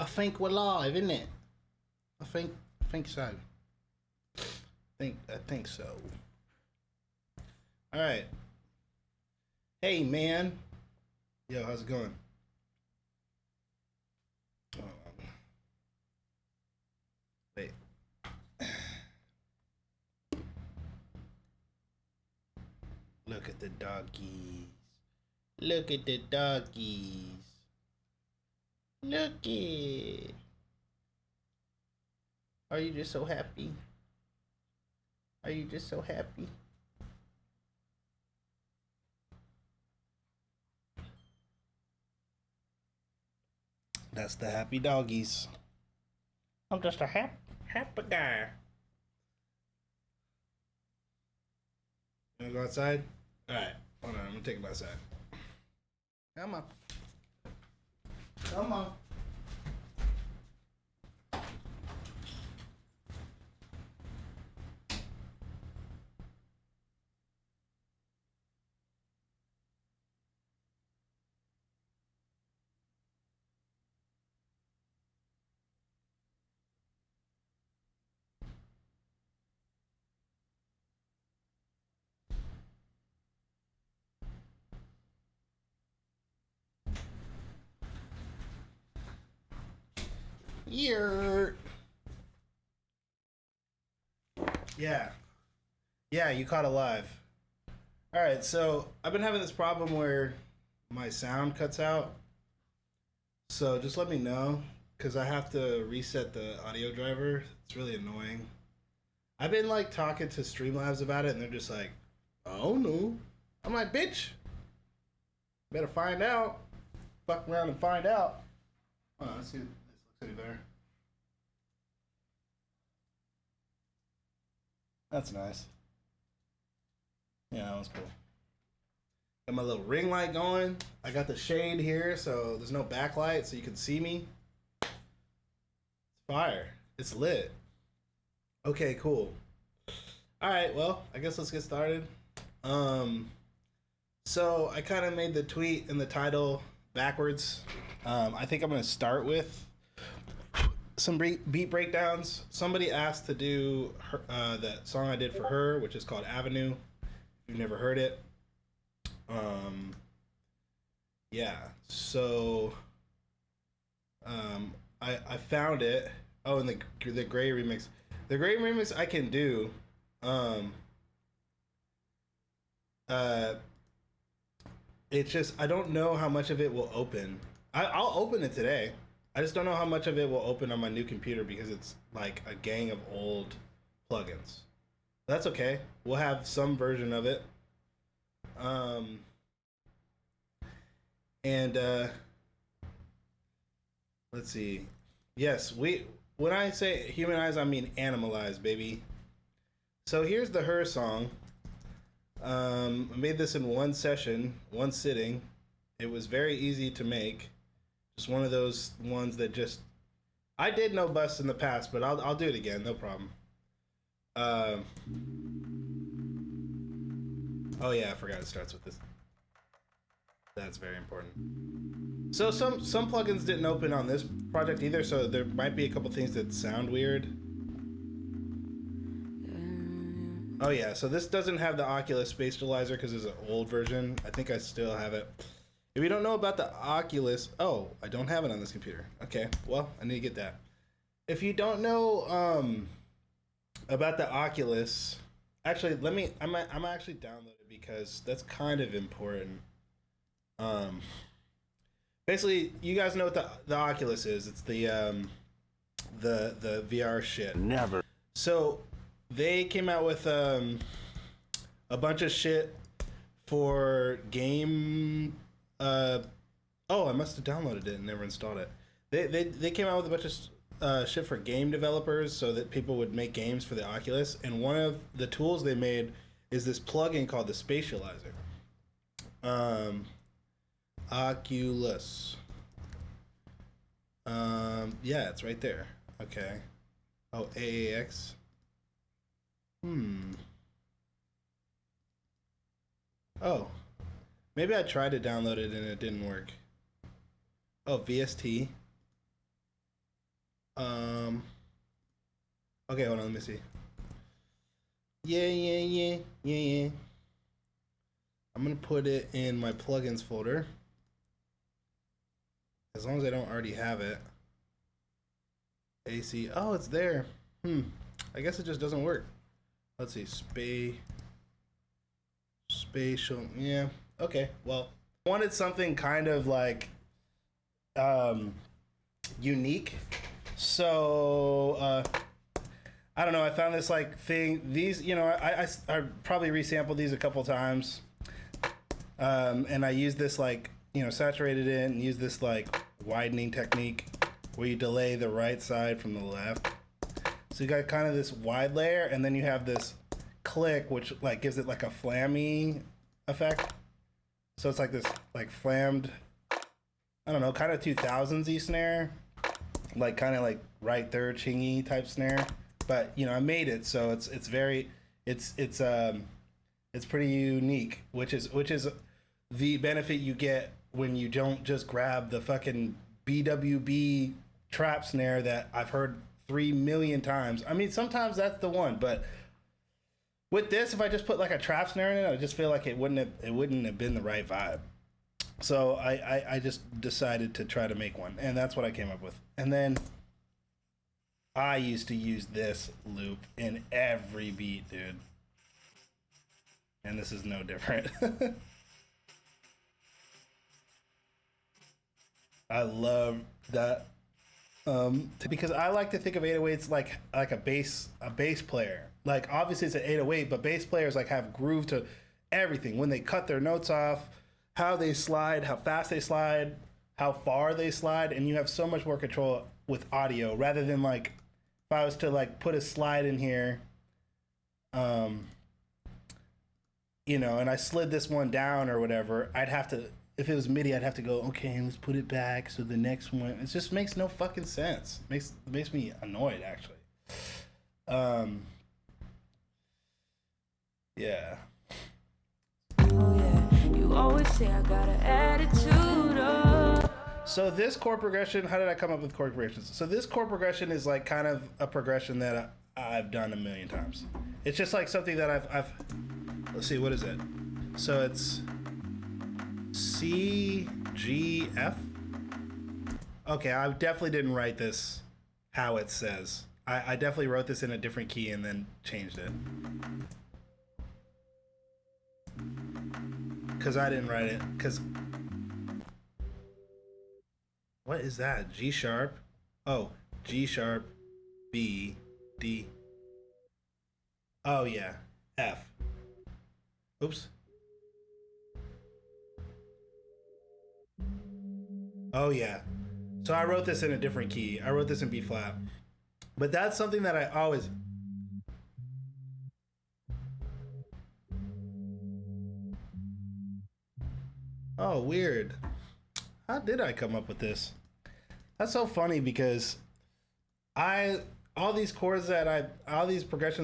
think we're live, isn't it? I think so. I think so. All right. Hey man. Yo, how's it going? Wait. Look at the doggies. Look at the doggies. Look it. Are you just so happy? Are you just so happy? That's the happy doggies. I'm just a happy guy. You wanna go outside? Alright, hold on, I'm gonna take him outside. Come on. Come on. Here. Yeah. Yeah, you caught it live. Alright, so I've been having this problem where my sound cuts out. So just let me know, because I have to reset the audio driver. It's really annoying. I've been like talking to Streamlabs about it, and they're just like, "Oh no." I'm like, "Bitch, better find out. Fuck around and find out." Oh, let's see if this looks any better. That's nice. Yeah, that was cool. Got my little ring light going. I got the shade here, so there's no backlight, so you can see me. It's fire. It's lit. Okay, cool. All right, well, I guess let's get started. So I kind of made the tweet and the title backwards. I think I'm gonna start with some beat breakdowns. Somebody asked to do that song I did for her, which is called Avenue. If you've never heard it. Yeah. So I found it. Oh, and the gray remix. The gray remix I can do. It's just I don't know how much of it will open. I'll open it today. I just don't know how much of it will open on my new computer because it's like a gang of old plugins. That's okay. We'll have some version of it. And let's see. Yes, when I say humanize, I mean animalize, baby. So here's the her song. I made this in one session, one sitting. It was very easy to make. Just one of those ones that just I did no busts in the past, but I'll do it again, no problem. Oh yeah, I forgot it starts with this. That's very important. So some plugins didn't open on this project either, so there might be a couple things that sound weird. Oh yeah, so this doesn't have the Oculus spatializer because it's an old version. I think I still have it. If you don't know about the Oculus, oh, I don't have it on this computer. Okay, well, I need to get that. If you don't know about the Oculus, actually, I'm actually download it because that's kind of important. Basically, you guys know what the Oculus is. It's the VR shit. Never. So they came out with a bunch of shit for game. Oh, I must have downloaded it and never installed it. They came out with a bunch of shit for game developers so that people would make games for the Oculus. And one of the tools they made is this plugin called the spatializer. Oculus. Yeah, it's right there. Okay. Oh, AAX. Oh. Maybe I tried to download it and it didn't work. Oh, VST. Um. Okay, hold on. Let me see. Yeah. I'm gonna put it in my plugins folder. As long as I don't already have it. AC. Oh, it's there. I guess it just doesn't work. Let's see. Spatial. Yeah. Okay. Well, I wanted something kind of like unique. So I don't know. I found this like thing. These, I probably resampled these a couple times, and I used this like saturated it and used this like widening technique where you delay the right side from the left. So you got kind of this wide layer, and then you have this click, which like gives it like a flammy effect. So it's like this like flammed, I don't know, kind of 2000s-y snare, like kind of like right third chingy type snare. But I made it, so it's pretty unique, which is the benefit you get when you don't just grab the fucking BWB trap snare that I've heard 3 million times. I mean, sometimes that's the one, but with this, if I just put like a trap snare in it, I just feel like it wouldn't have been the right vibe. So I just decided to try to make one, and that's what I came up with. And then I used to use this loop in every beat, dude. And this is no different. I love that. Because I like to think of 808s like a bass player. Like obviously it's an 808, but bass players like have groove to everything. When they cut their notes off, how they slide, how fast they slide, how far they slide, and you have so much more control with audio rather than like if I was to like put a slide in here, and I slid this one down or whatever, I'd have to, if it was MIDI, I'd have to go, okay, let's put it back so the next one. It just makes no fucking sense. Makes me annoyed actually. Yeah. Oh yeah, you always say I got an attitude. So this chord progression, how did I come up with chord progressions? So this chord progression is like kind of a progression that I've done a million times. It's just like something that I've let's see, what is it? So it's C, G, F. Okay, I definitely didn't write this how it says. I definitely wrote this in a different key and then changed it. Because I didn't write it. Because what is that? G sharp. Oh, G sharp, B, D. Oh yeah, F. Oops. Oh yeah. So I wrote this in a different key. I wrote this in B flat. But that's something that I always... Oh, weird. How did I come up with this? That's so funny because all these progressions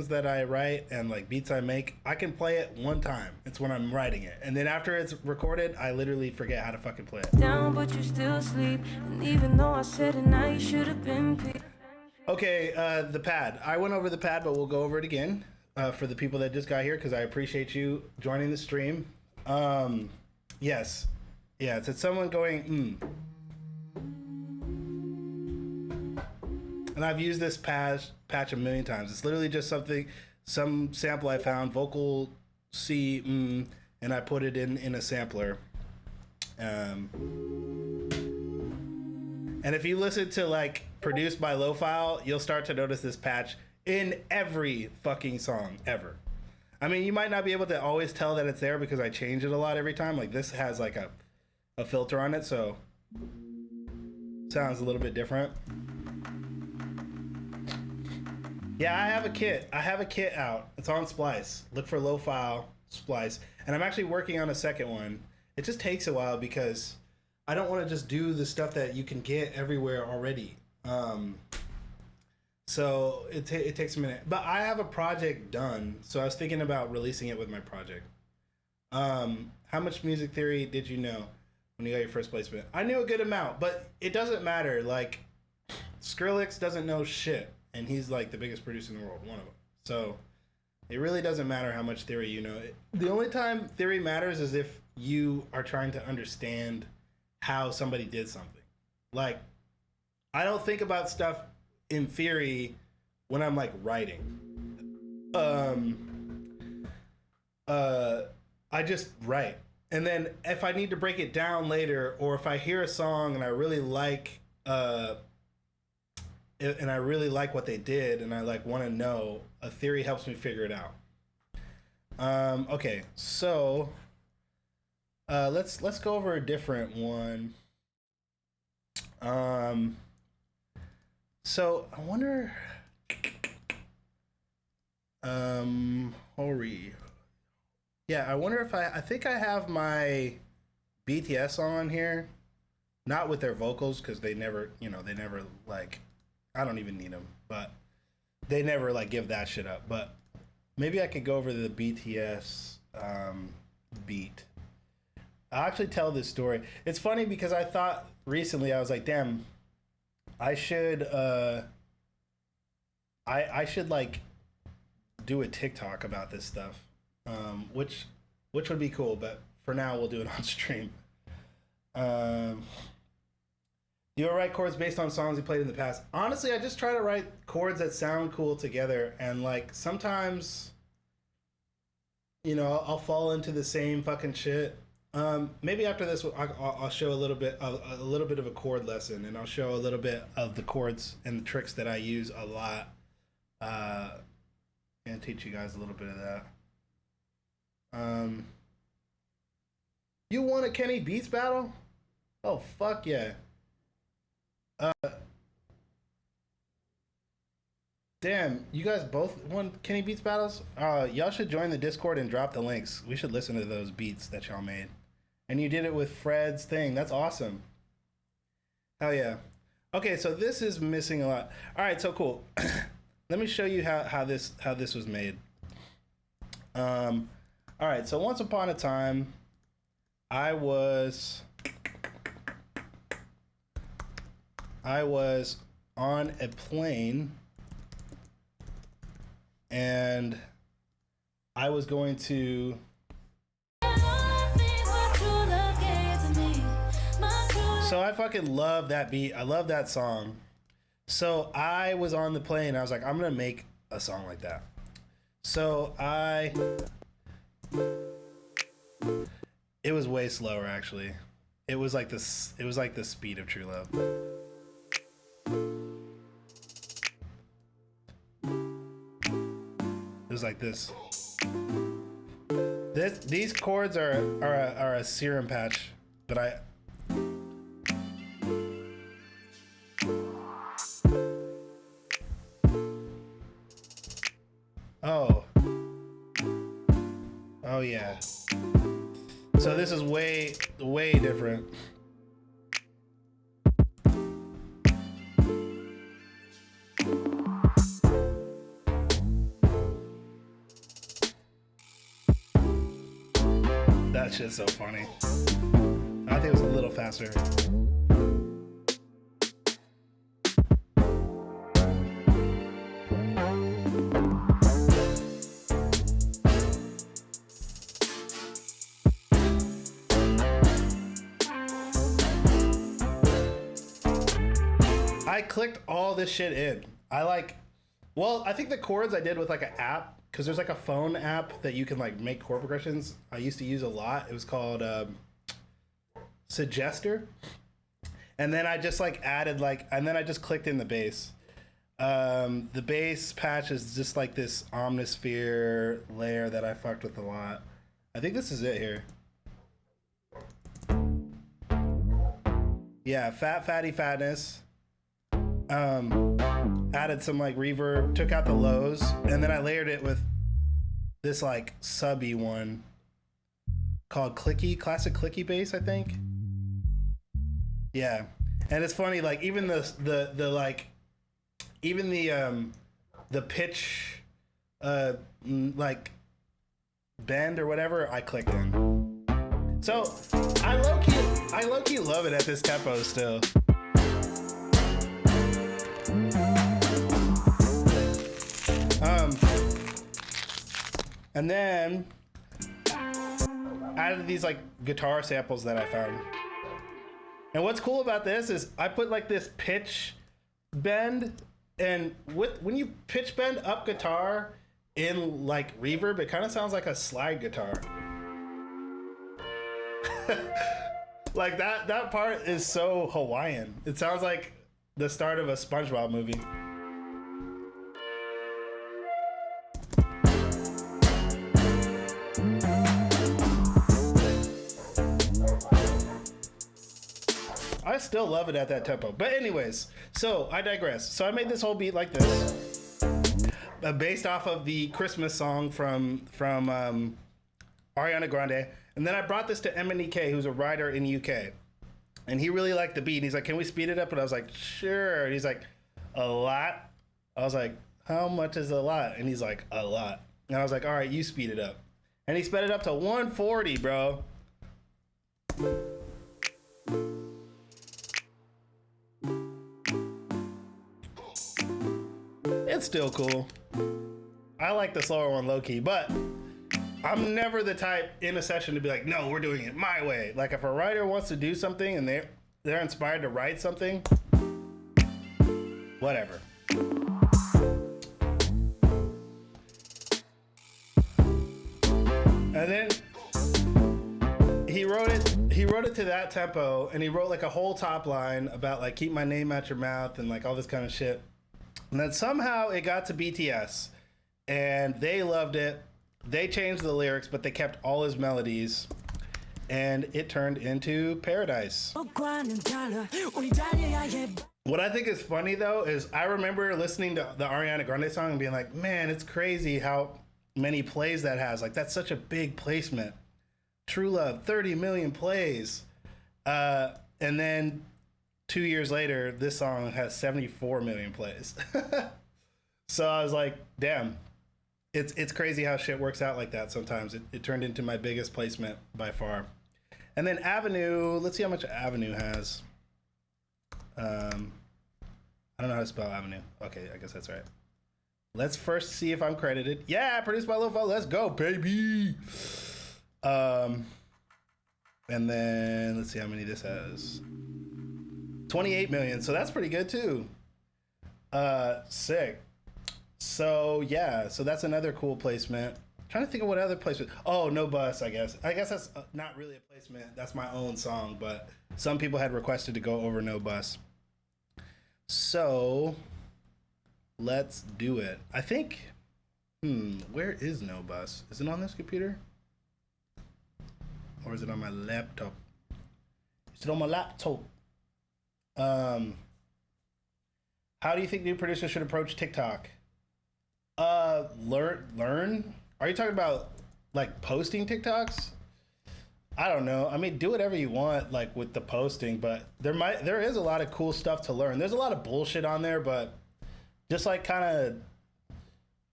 that I write and like beats I make, I can play it one time. It's when I'm writing it. And then after it's recorded, I literally forget how to fucking play it. Down, but you still sleep. And even though I said it now, you should have been peed. Okay, the pad. I went over the pad, but we'll go over it again for the people that just got here because I appreciate you joining the stream. Yes. Yeah, it's someone going, And I've used this patch a million times. It's literally just some sample I found, vocal C, and I put it in a sampler. And if you listen to like produced by Lophiile, you'll start to notice this patch in every fucking song ever. I mean, you might not be able to always tell that it's there because I change it a lot every time. Like this has like a filter on it, so sounds a little bit different. Yeah, I have a kit. Out. It's on Splice. Look for Lophiile Splice. And I'm actually working on a second one. It just takes a while because I don't want to just do the stuff that you can get everywhere already. So it takes a minute. But I have a project done, so I was thinking about releasing it with my project. How much music theory did you know when you got your first placement? I knew a good amount, but it doesn't matter. Like, Skrillex doesn't know shit, and he's like the biggest producer in the world, one of them. So it really doesn't matter how much theory you know. The only time theory matters is if you are trying to understand how somebody did something. Like, I don't think about stuff in theory when I'm like writing. I just write. And then if I need to break it down later, or if I hear a song and I really like what they did, and I like want to know, a theory helps me figure it out. Okay, so let's go over a different one. So I wonder, hurry. Yeah, I wonder if I think I have my BTS song on here, not with their vocals, because they never like, I don't even need them, but they never like give that shit up. But maybe I could go over the BTS beat. I'll actually tell this story. It's funny because I thought recently, I was like, damn, I should I should like do a TikTok about this stuff. Which would be cool, but for now we'll do it on stream. Do you write chords based on songs you played in the past? Honestly, I just try to write chords that sound cool together, and like sometimes, I'll fall into the same fucking shit. Maybe after this, I'll show a little bit of a chord lesson, and I'll show a little bit of the chords and the tricks that I use a lot, and teach you guys a little bit of that. You won a Kenny Beats battle? Oh, fuck yeah. Damn, you guys both won Kenny Beats battles? Y'all should join the Discord and drop the links. We should listen to those beats that y'all made. And you did it with Fred's thing. That's awesome. Hell yeah. Okay, so this is missing a lot. All right, so cool. Let me show you how this was made. All right, so once upon a time, I was on a plane, and I was going to so I fucking love that beat. I love that song. So I was on the plane. I was like, I'm gonna make a song like that. So it was way slower, actually. It was like this. It was like the speed of True Love. It was like this. These chords are a serum patch, but I. Oh yeah. So this is way different. That shit's so funny. I think it was a little faster. I clicked all this shit in. I think the chords I did with like an app, because there's like a phone app that you can like make chord progressions. I used to use a lot. It was called Suggester. And then I just like added and then I just clicked in the bass. The bass patch is just like this omnisphere layer that I fucked with a lot. I think this is it here. Yeah, fatty fatness. Added some like reverb, took out the lows, and then I layered it with this like subby one called classic clicky bass, I think. Yeah, and it's funny, like even the pitch like bend or whatever, I clicked in. So I low key love it at this tempo still. And then added these like guitar samples that I found. And what's cool about this is I put like this pitch bend, and when you pitch bend up guitar in like reverb, it kind of sounds like a slide guitar. Like that part is so Hawaiian. It sounds like the start of a SpongeBob movie. I still love it at that tempo. But anyways, so I digress. So I made this whole beat like this, based off of the Christmas song from Ariana Grande. And then I brought this to MNEK, who's a writer in UK. And he really liked the beat. And he's like, can we speed it up? And I was like, sure. And he's like, a lot? I was like, how much is a lot? And he's like, a lot. And I was like, all right, you speed it up. And he sped it up to 140, bro. It's still cool. I like the slower one low key, but I'm never the type in a session to be like, no, we're doing it my way. Like if a writer wants to do something and they're inspired to write something, whatever. And then he wrote it to that tempo, and he wrote like a whole top line about like keep my name out your mouth and like all this kind of shit. And then somehow it got to BTS and they loved it. They changed the lyrics, but they kept all his melodies, and it turned into Paradise. What I think is funny though is I remember listening to the Ariana Grande song and being like, man, it's crazy how many plays that has. Like that's such a big placement. True Love, 30 million plays. And then 2 years later, this song has 74 million plays. So I was like, damn, it's crazy how shit works out like that sometimes. It turned into my biggest placement by far. And then Avenue, let's see how much Avenue has. I don't know how to spell Avenue. Okay, I guess that's right. Let's first see if I'm credited. Yeah, produced by lophiile. Let's go, baby. And then let's see how many this has. 28 million. So that's pretty good too. Sick. So yeah, so that's another cool placement. Trying to think of what other placement. Oh, No Bus, I guess. I guess that's not really a placement. That's my own song, but some people had requested to go over No Bus. So let's do it. I think, where is No Bus? Is it on this computer? Or is it on my laptop? Is it on my laptop? How do you think new producers should approach TikTok? Learn? Are you talking about like posting TikToks? I don't know. I mean, do whatever you want, like with the posting, but there is a lot of cool stuff to learn. There's a lot of bullshit on there, but just like kind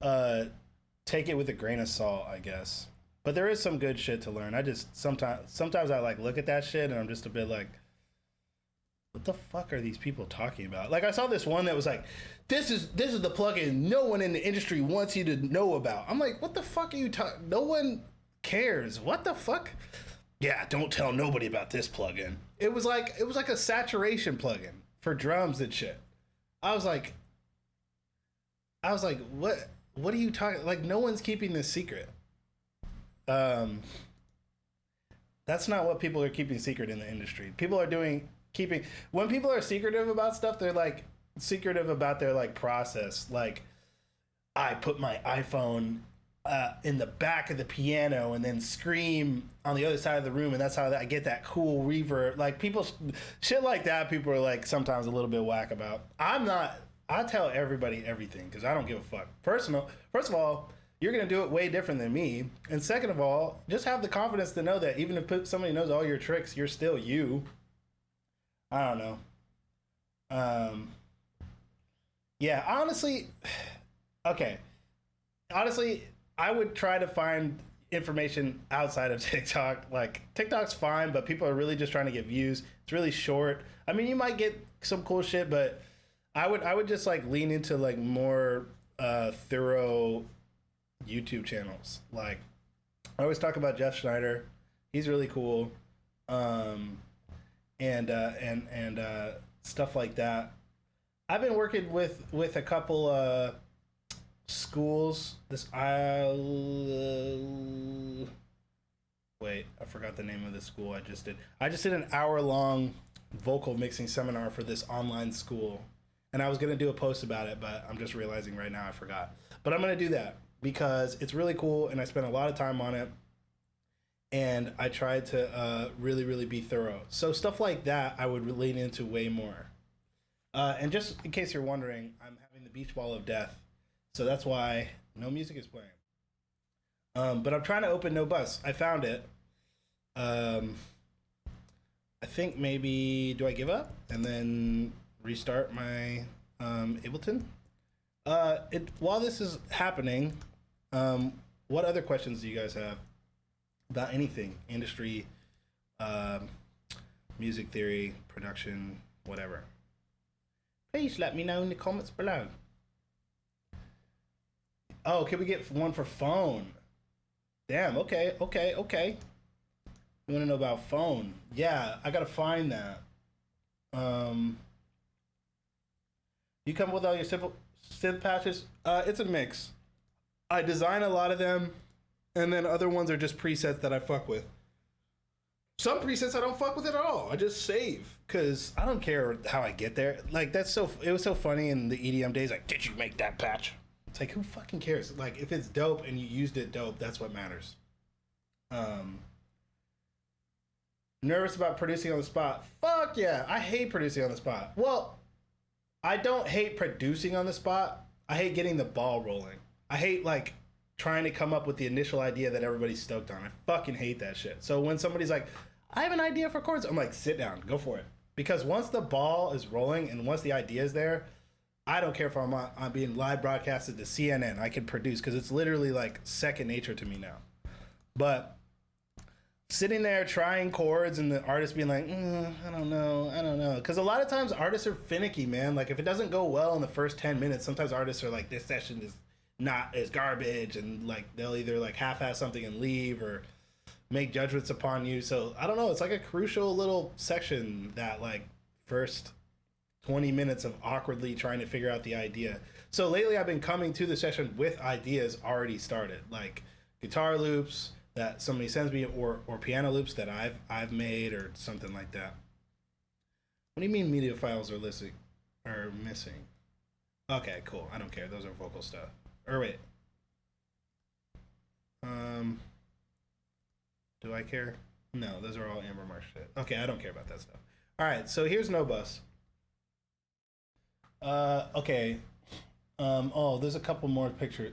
of take it with a grain of salt, I guess. But there is some good shit to learn. I just sometimes I like look at that shit and I'm just a bit like, what the fuck are these people talking about? Like I saw this one that was like, this is the plugin no one in the industry wants you to know about. I'm like, what the fuck are you talking? No one cares. What the fuck? Yeah, don't tell nobody about this plugin. It was like a saturation plugin for drums and shit. I was like, what are you talking? Like, no one's keeping this secret. That's not what people are keeping secret in the industry. People are when people are secretive about stuff, they're like secretive about their like process. Like, I put my iPhone in the back of the piano and then scream on the other side of the room, and that's how I get that cool reverb. Like people, shit like that. People are like sometimes a little bit whack about. I'm not. I tell everybody everything because I don't give a fuck. First of all, you're gonna do it way different than me, and second of all, just have the confidence to know that even if somebody knows all your tricks, you're still you. I don't know. Yeah, honestly, okay. Honestly, I would try to find information outside of TikTok. Like, TikTok's fine, but people are really just trying to get views. It's really short. I mean, you might get some cool shit, but I would just like lean into like more thorough YouTube channels. Like, I always talk about Jeff Schneider. He's really cool. Um, and stuff like that. I've been working with a couple schools. Wait, I forgot the name of the school I just did. I just did an hour-long vocal mixing seminar for this online school. And I was going to do a post about it, but I'm just realizing right now I forgot. But I'm going to do that because it's really cool and I spent a lot of time on it. And I tried to really, really be thorough. So stuff like that I would lean into way more. And just in case you're wondering, I'm having the beach ball of death. So that's why no music is playing. But I'm trying to open No Bus. I found it. I think maybe, do I give up and then restart my Ableton? While this is happening, what other questions do you guys have about anything? Industry, music theory, production, whatever. Please let me know in the comments below. Oh, can we get one for phone? Damn, okay. You want to know about phone? Yeah, I gotta find that. You come with all your synth patches? It's a mix. I design a lot of them, and then other ones are just presets that I fuck with. Some presets I don't fuck with at all. I just save because I don't care how I get there. Like it was so funny in the EDM days. Like, did you make that patch? It's like, who fucking cares? Like, if it's dope and you used it dope, that's what matters. Nervous about producing on the spot? Fuck yeah, I hate producing on the spot. Well, I don't hate producing on the spot. I hate getting the ball rolling. I hate like trying to come up with the initial idea that everybody's stoked on. I fucking hate that shit. So when somebody's like, I have an idea for chords, I'm like, sit down, go for it. Because once the ball is rolling and once the idea is there, I don't care if I'm being live broadcasted to CNN. I can produce because it's literally like second nature to me now. But sitting there trying chords and the artist being like, I don't know. Because a lot of times artists are finicky, man. Like if it doesn't go well in the first 10 minutes, sometimes artists are like, this session is garbage, and like they'll either like half-ass something and leave or make judgments upon you. So I don't know. It's like a crucial little section, that like first 20 minutes of awkwardly trying to figure out the idea. So lately I've been coming to the session with ideas already started, like guitar loops that somebody sends me, or piano loops that I've made, or something like that. What do you mean media files are missing? Okay, cool. I don't care. Those are vocal stuff. Or wait. Do I care? No, those are all Amber Marsh shit. Okay, I don't care about that stuff. All right, so here's No Bus. Okay. Oh, there's a couple more pictures.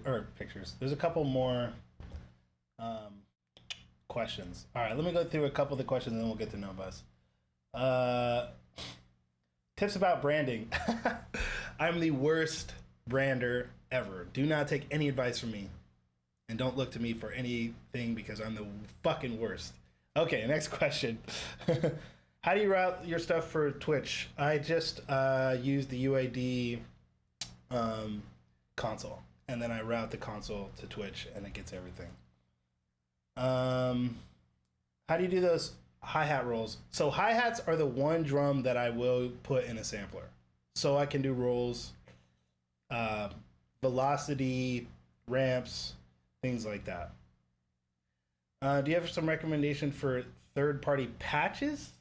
There's a couple more questions. All right, let me go through a couple of the questions and then we'll get to No Bus. Tips about branding. I'm the worst brander ever. Do not take any advice from me. And don't look to me for anything because I'm the fucking worst. Okay, next question. How do you route your stuff for Twitch? I just use the UAD console, and then I route the console to Twitch, and it gets everything. How do you do those hi-hat rolls? So hi-hats are the one drum that I will put in a sampler. So I can do rolls, velocity, ramps, things like that. Do you have some recommendation for third-party patches?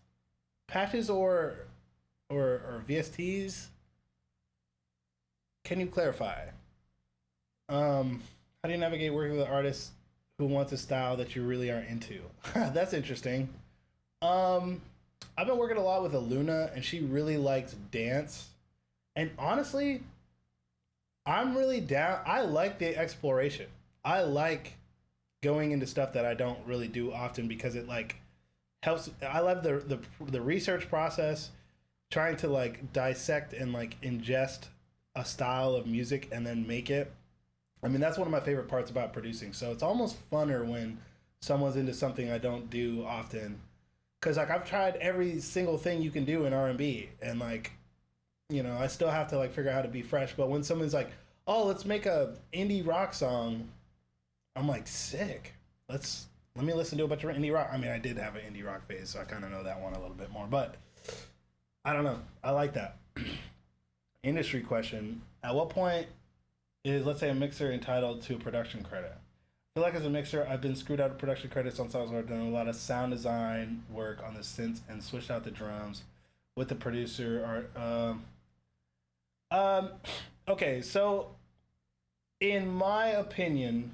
Patches or VSTs? Can you clarify? How do you navigate working with artists who wants a style that you really aren't into? That's interesting. I've been working a lot with Aluna, and she really likes dance. And honestly, I'm really down. I like the exploration. I like going into stuff that I don't really do often because it like helps. I love the research process, trying to like dissect and like ingest a style of music and then make it. I mean, that's one of my favorite parts about producing. So it's almost funner when someone's into something I don't do often. Cause like I've tried every single thing you can do in R&B, and like, you know, I still have to like figure out how to be fresh. But when someone's like, oh, let's make a indie rock song, I'm like, sick. Let me listen to a bunch of indie rock. I mean, I did have an indie rock phase, so I kind of know that one a little bit more. But I don't know. I like that. Industry question: at what point is, let's say, a mixer entitled to a production credit? I feel like as a mixer, I've been screwed out of production credits on songs where I've done a lot of sound design work on the synths and switched out the drums with the producer. Okay, so in my opinion,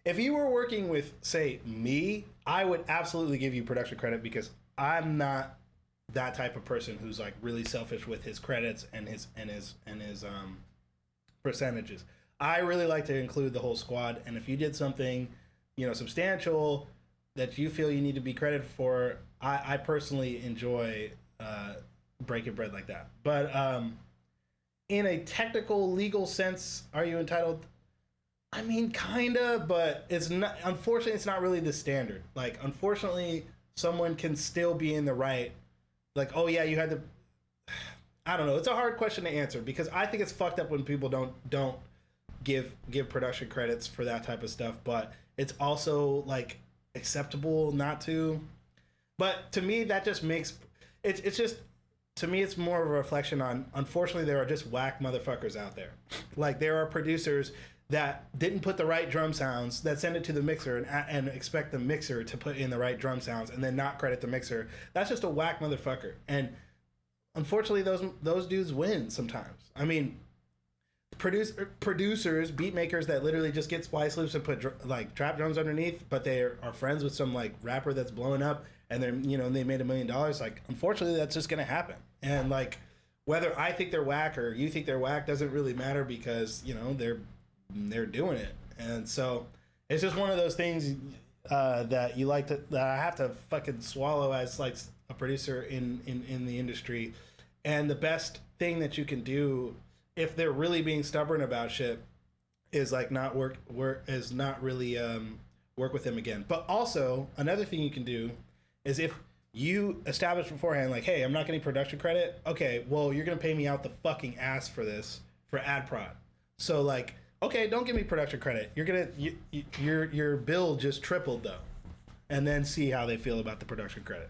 if you were working with, say, me, I would absolutely give you production credit because I'm not that type of person who's like really selfish with his credits and his percentages. I really like to include the whole squad, and if you did something, substantial that you feel you need to be credited for, I personally enjoy breaking bread like that. But in a technical legal sense, are you entitled? I mean, kinda, but it's not. Unfortunately, it's not really the standard. Like, unfortunately, someone can still be in the right. Like, oh yeah, you had to. I don't know. It's a hard question to answer because I think it's fucked up when people don't give production credits for that type of stuff, but it's also like acceptable not to. But to me, that just makes it's just, to me, it's more of a reflection on, unfortunately, there are just whack motherfuckers out there. Like, there are producers that didn't put the right drum sounds, that send it to the mixer and expect the mixer to put in the right drum sounds and then not credit the mixer. That's just a whack motherfucker. And unfortunately, those dudes win sometimes. I mean, producers, beat makers that literally just get splice loops and put like trap drums underneath, but they are friends with some like rapper that's blowing up, and they're they made $1 million. Like, unfortunately, that's just gonna happen. And like, whether I think they're whack or you think they're whack doesn't really matter because they're doing it. And so it's just one of those things that I have to fucking swallow as like a producer in the industry. And the best thing that you can do if they're really being stubborn about shit is like not work with them again. But also another thing you can do is if you establish beforehand, like, hey, I'm not getting production credit. Okay, well, you're gonna pay me out the fucking ass for this for ad prod. So like, okay, don't give me production credit. Your bill just tripled though, and then see how they feel about the production credit.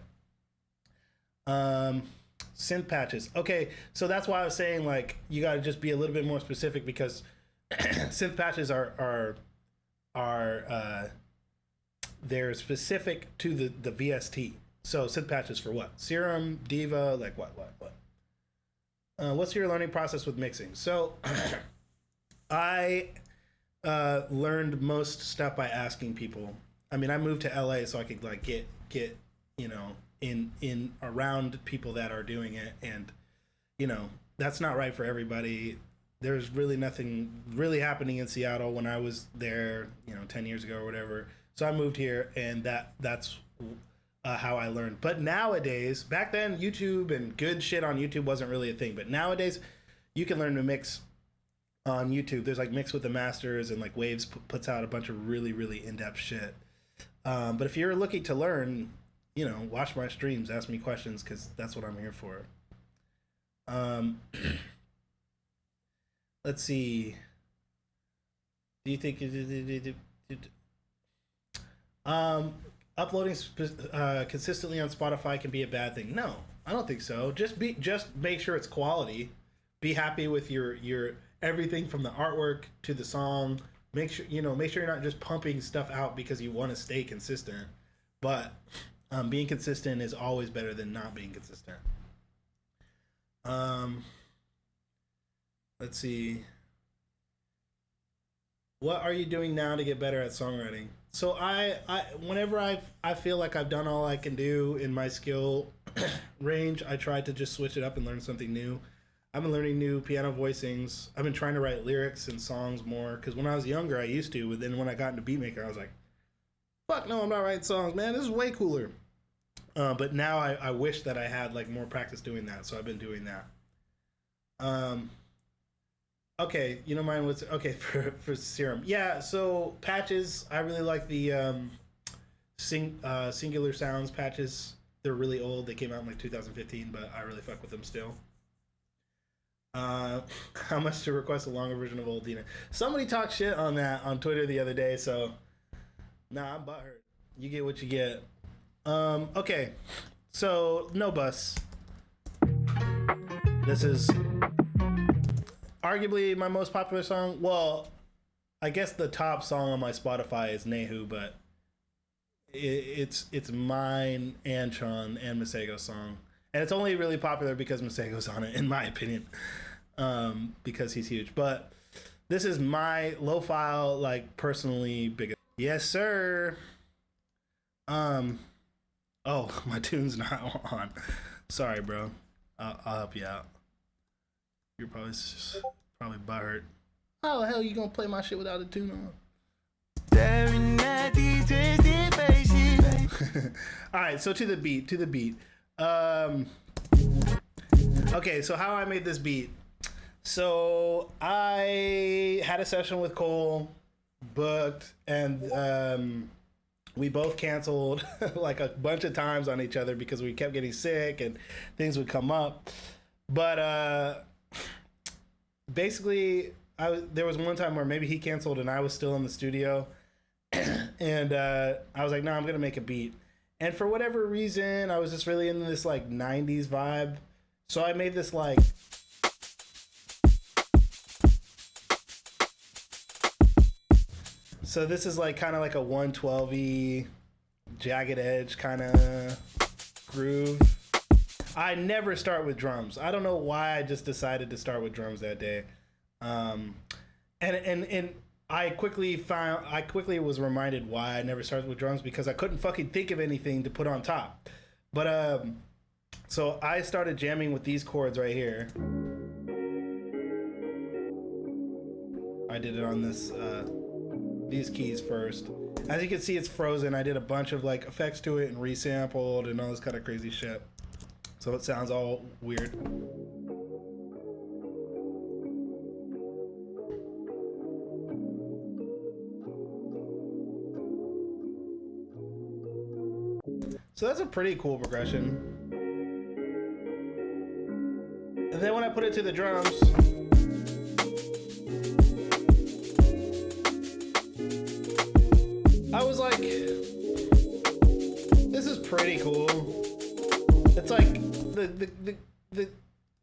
Synth patches. Okay, so that's why I was saying like you got to just be a little bit more specific because synth patches are they're specific to the VST. So synth patches for what? Serum, Diva, like what? What's your learning process with mixing? So I learned most stuff by asking people. I mean, I moved to LA so I could like get in around people that are doing it, and that's not right for everybody. There's really nothing really happening in Seattle when I was there 10 years ago or whatever. So I moved here, and that's how I learned. But nowadays, back then, YouTube and good shit on YouTube wasn't really a thing, but nowadays you can learn to mix on YouTube. There's like Mix with the Masters, and like Waves puts out a bunch of really, really in-depth shit. But if you're looking to learn, watch my streams, ask me questions, because that's what I'm here for. Let's see. Do you think uploading consistently on Spotify can be a bad thing? No, I don't think so. Just make sure it's quality. Be happy with your everything from the artwork to the song. Make sure you're not just pumping stuff out because you want to stay consistent. But being consistent is always better than not being consistent. Let's see. What are you doing now to get better at songwriting? So whenever I feel like I've done all I can do in my skill range, I try to just switch it up and learn something new. I've been learning new piano voicings. I've been trying to write lyrics and songs more, because when I was younger, I used to, but then when I got into beatmaker, I was like, fuck no, I'm not writing songs, man. This is way cooler. But now I wish that I had like more practice doing that, so I've been doing that. Okay, mine was okay for Serum. Yeah, so patches, I really like the Singular Sounds patches. They're really old. They came out in like 2015, but I really fuck with them still. How much to request a longer version of Old Dina? Somebody talked shit on that on Twitter the other day, so nah, I'm butthurt. You get what you get. Okay, so No Bus. This is arguably my most popular song. Well, I guess the top song on my Spotify is Nehu, but it's mine, Antron, and Masego's song, and it's only really popular because Masego's on it, in my opinion, because he's huge. But this is my lophiile, like, personally biggest. Yes, sir. Oh, my tune's not on. Sorry, bro. I'll help you out. You're probably butthurt. How the hell you gonna play my shit without a tune on? All right, so to the beat. Okay, so how I made this beat. So I had a session with Cole, booked, and we both canceled like a bunch of times on each other because we kept getting sick and things would come up. But basically, there was one time where maybe he canceled and I was still in the studio, and I was like, no, I'm gonna make a beat. And for whatever reason, I was just really into this like 90s vibe. So I made this like so this is like kind of like a 112y jagged edge kind of groove. I never start with drums. I don't know why I just decided to start with drums that day. And I quickly was reminded why I never started with drums, because I couldn't fucking think of anything to put on top. But so I started jamming with these chords right here. I did it on this these keys first. As you can see, it's frozen. I did a bunch of like effects to it and resampled and all this kind of crazy shit. So it sounds all weird. So that's a pretty cool progression. And then when I put it to the drums, I was like, this is pretty cool. It's like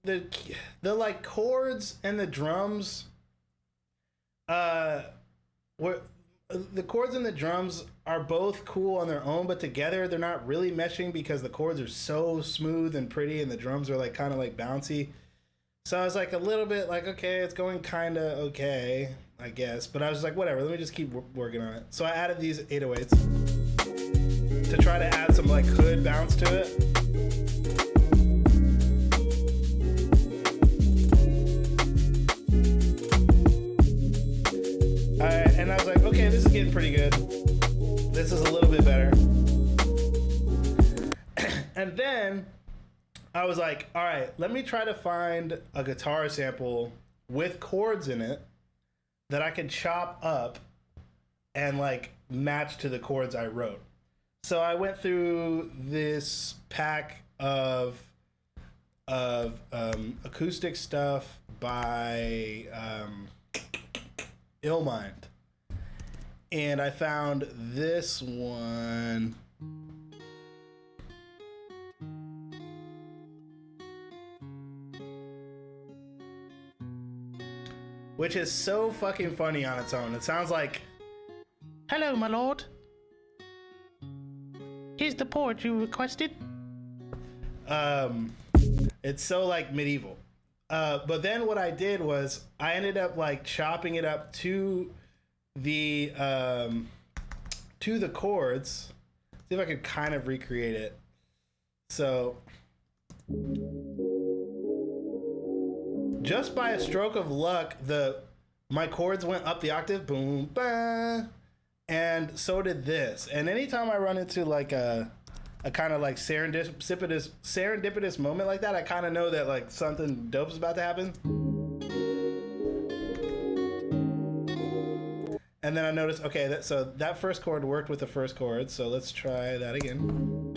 the like chords and the drums, were the chords and the drums are both cool on their own, but together they're not really meshing because the chords are so smooth and pretty and the drums are like kind of like bouncy. So I was like a little bit like, okay, it's going kind of okay, I guess. But I was like, whatever, let me just keep working on it. So I added these 808s to try to add some like hood bounce to it. And I was like, okay, this is getting pretty good. This is a little bit better. And then I was like, all right, let me try to find a guitar sample with chords in it that I can chop up and like match to the chords I wrote. So I went through this pack of acoustic stuff by Illmind. And I found this one. Which is so fucking funny on its own. It sounds like, "Hello, my lord. Here's the port you requested." It's so like medieval. But then what I did was I ended up like chopping it up to the chords. See if I could kind of recreate it. So just by a stroke of luck, my chords went up the octave, boom, bah, and so did this. And anytime I run into like a kind of like serendipitous moment like that, I kind of know that like something dope is about to happen. And then I noticed, okay, so that first chord worked with the first chord, so let's try that again.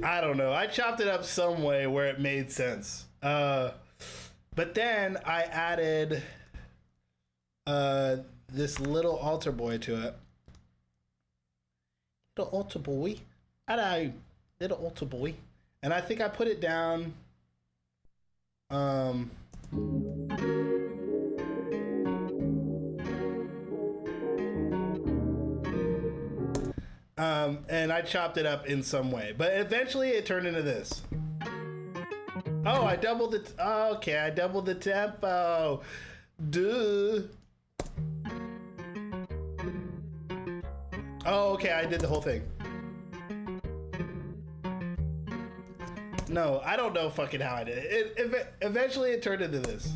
I don't know. I chopped it up some way where it made sense. But then I added this little altar boy to it. Little altar boy. Hello, little altar boy. And I think I put it down. And I chopped it up in some way, but eventually it turned into this. Oh, I doubled it. Okay, I doubled the tempo. Duh. Oh, okay, I did the whole thing. No, I don't know fucking how I did it. Eventually it turned into this.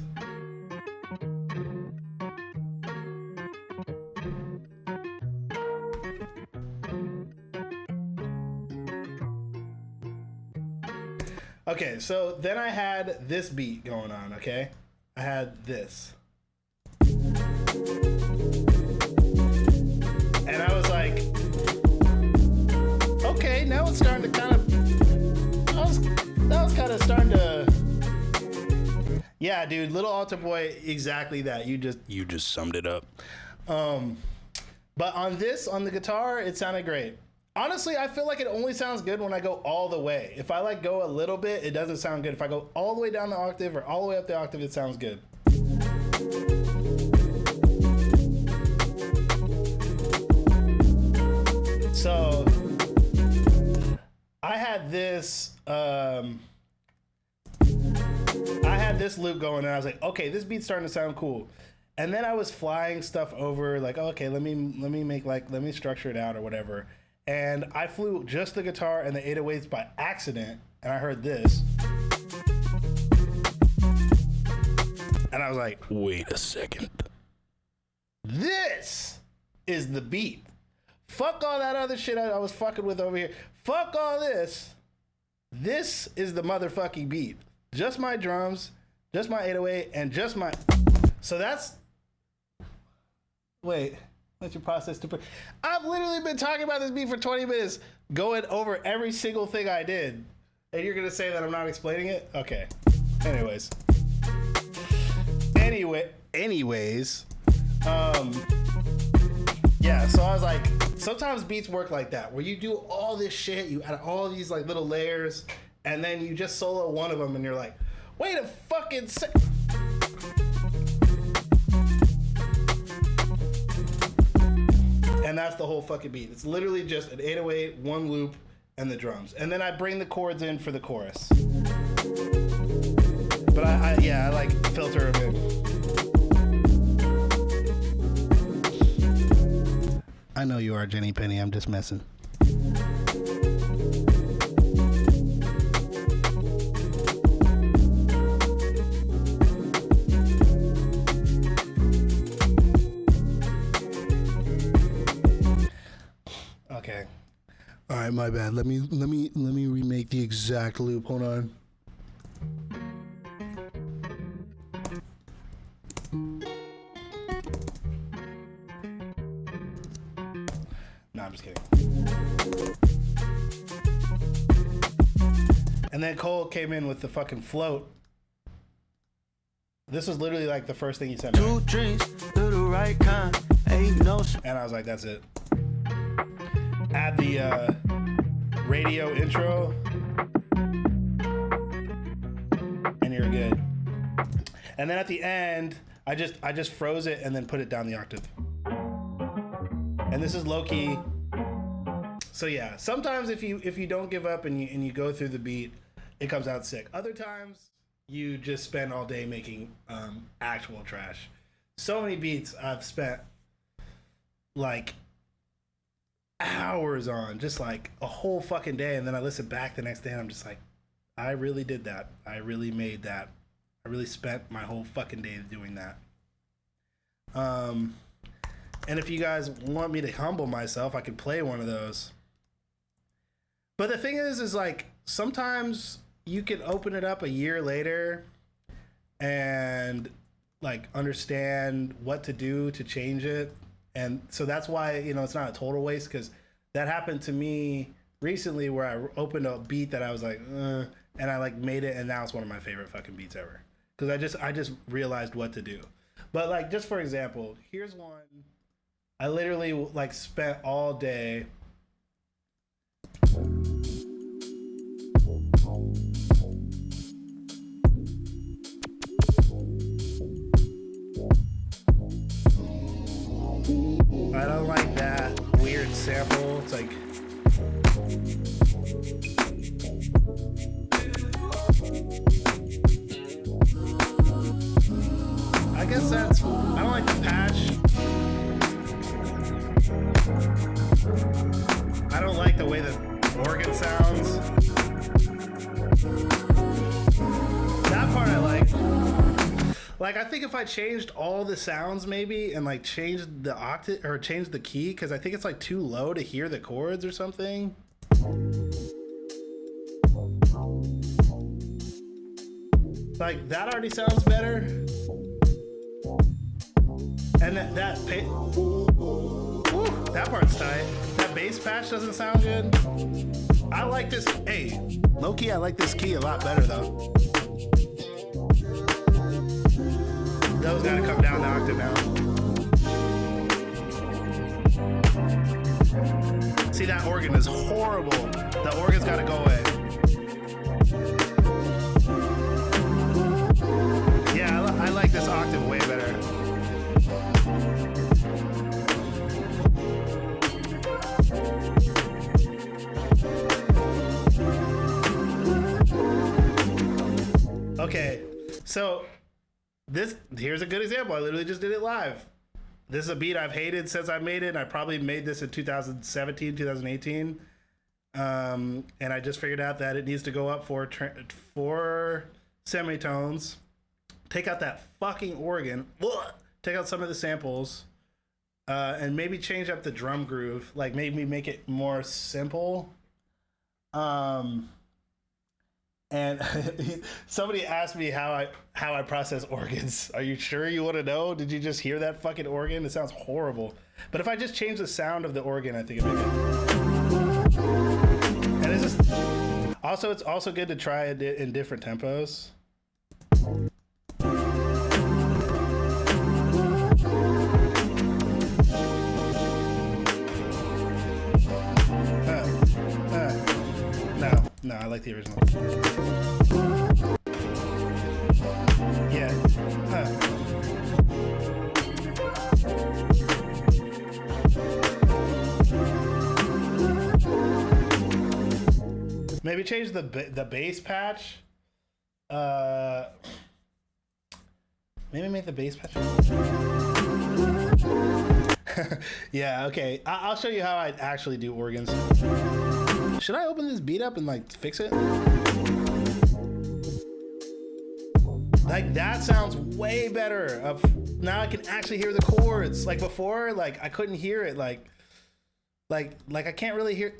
Okay, so then I had this beat going on, okay? I had this. And I was like, okay, now it's starting to kind of, that was kind of starting to, yeah, dude, Little Altar Boy, exactly that. You just summed it up. But on the guitar, it sounded great. Honestly, I feel like it only sounds good when I go all the way. If I like go a little bit, it doesn't sound good. If I go all the way down the octave or all the way up the octave, it sounds good. So I had this loop going and I was like, okay, this beat's starting to sound cool. And then I was flying stuff over like, okay, let me structure it out or whatever. And I flew just the guitar and the 808s by accident, and I heard this. And I was like, wait a second. This is the beat. Fuck all that other shit I was fucking with over here. Fuck all this. This is the motherfucking beat. Just my drums, just my 808, and just my... So that's... Wait... Let your process to put. I've literally been talking about this beat for 20 minutes, going over every single thing I did, and you're gonna say that I'm not explaining it? Okay. Anyways. Yeah. So I was like, sometimes beats work like that, where you do all this shit, you add all these like little layers, and then you just solo one of them, and you're like, wait a fucking second. And that's the whole fucking beat. It's literally just an 808, one loop, and the drums. And then I bring the chords in for the chorus. But I like filter them in. I know you are, Jenny Penny. I'm just messing. Okay. All right, my bad. Let me remake the exact loop. Hold on. No, I'm just kidding. And then Cole came in with the fucking float. This was literally like the first thing he sent me. 2 drinks, to the right kind. Ain't no. And I was like, that's it. Add the radio intro, and you're good. And then at the end, I just froze it and then put it down the octave. And this is low key. So yeah, sometimes if you don't give up and you go through the beat, it comes out sick. Other times you just spend all day making actual trash. So many beats I've spent like hours on, just like a whole fucking day, and then I listen back the next day and I'm just like, I really did that. I really made that. I really spent my whole fucking day doing that. And if you guys want me to humble myself, I could play one of those. But the thing is like, sometimes you can open it up a year later and like understand what to do to change it. And so that's why, it's not a total waste, because that happened to me recently where I opened a beat that I was like, and I like made it, and now it's one of my favorite fucking beats ever. Because I just realized what to do. But like, just for example, here's one. I literally like spent all day. I don't like that weird sample. It's like. I guess that's. I don't like the patch. I don't like the way the organ sounds. That part I like. Like, I think if I changed all the sounds maybe and like changed the octave or changed the key, because I think it's like too low to hear the chords or something. Like, that already sounds better. And that part's tight. That bass patch doesn't sound good. I like this. Hey, low key, I like this key a lot better though. Those gotta come down the octave now. See, that organ is horrible. The organ's gotta go away. Yeah, I like this octave way better. Okay, so here's a good example. I literally just did it live. This is a beat I've hated since I made it, and I probably made this in 2017, 2018. And I just figured out that it needs to go up four semitones. Take out that fucking organ. Take out some of the samples. And maybe change up the drum groove. Like, maybe make it more simple. And somebody asked me how I process organs. Are you sure you want to know? Did you just hear that fucking organ? It sounds horrible. But if I just change the sound of the organ, I think it'd be good. And it's also good to try it in different tempos. No, I like the original. Yeah. Maybe change the bass patch. Maybe make the bass patch. Yeah, okay. I'll show you how I actually do organs. Should I open this beat up and like fix it? Like, that sounds way better. Now I can actually hear the chords. Like before, like I couldn't hear it. Like I can't really hear.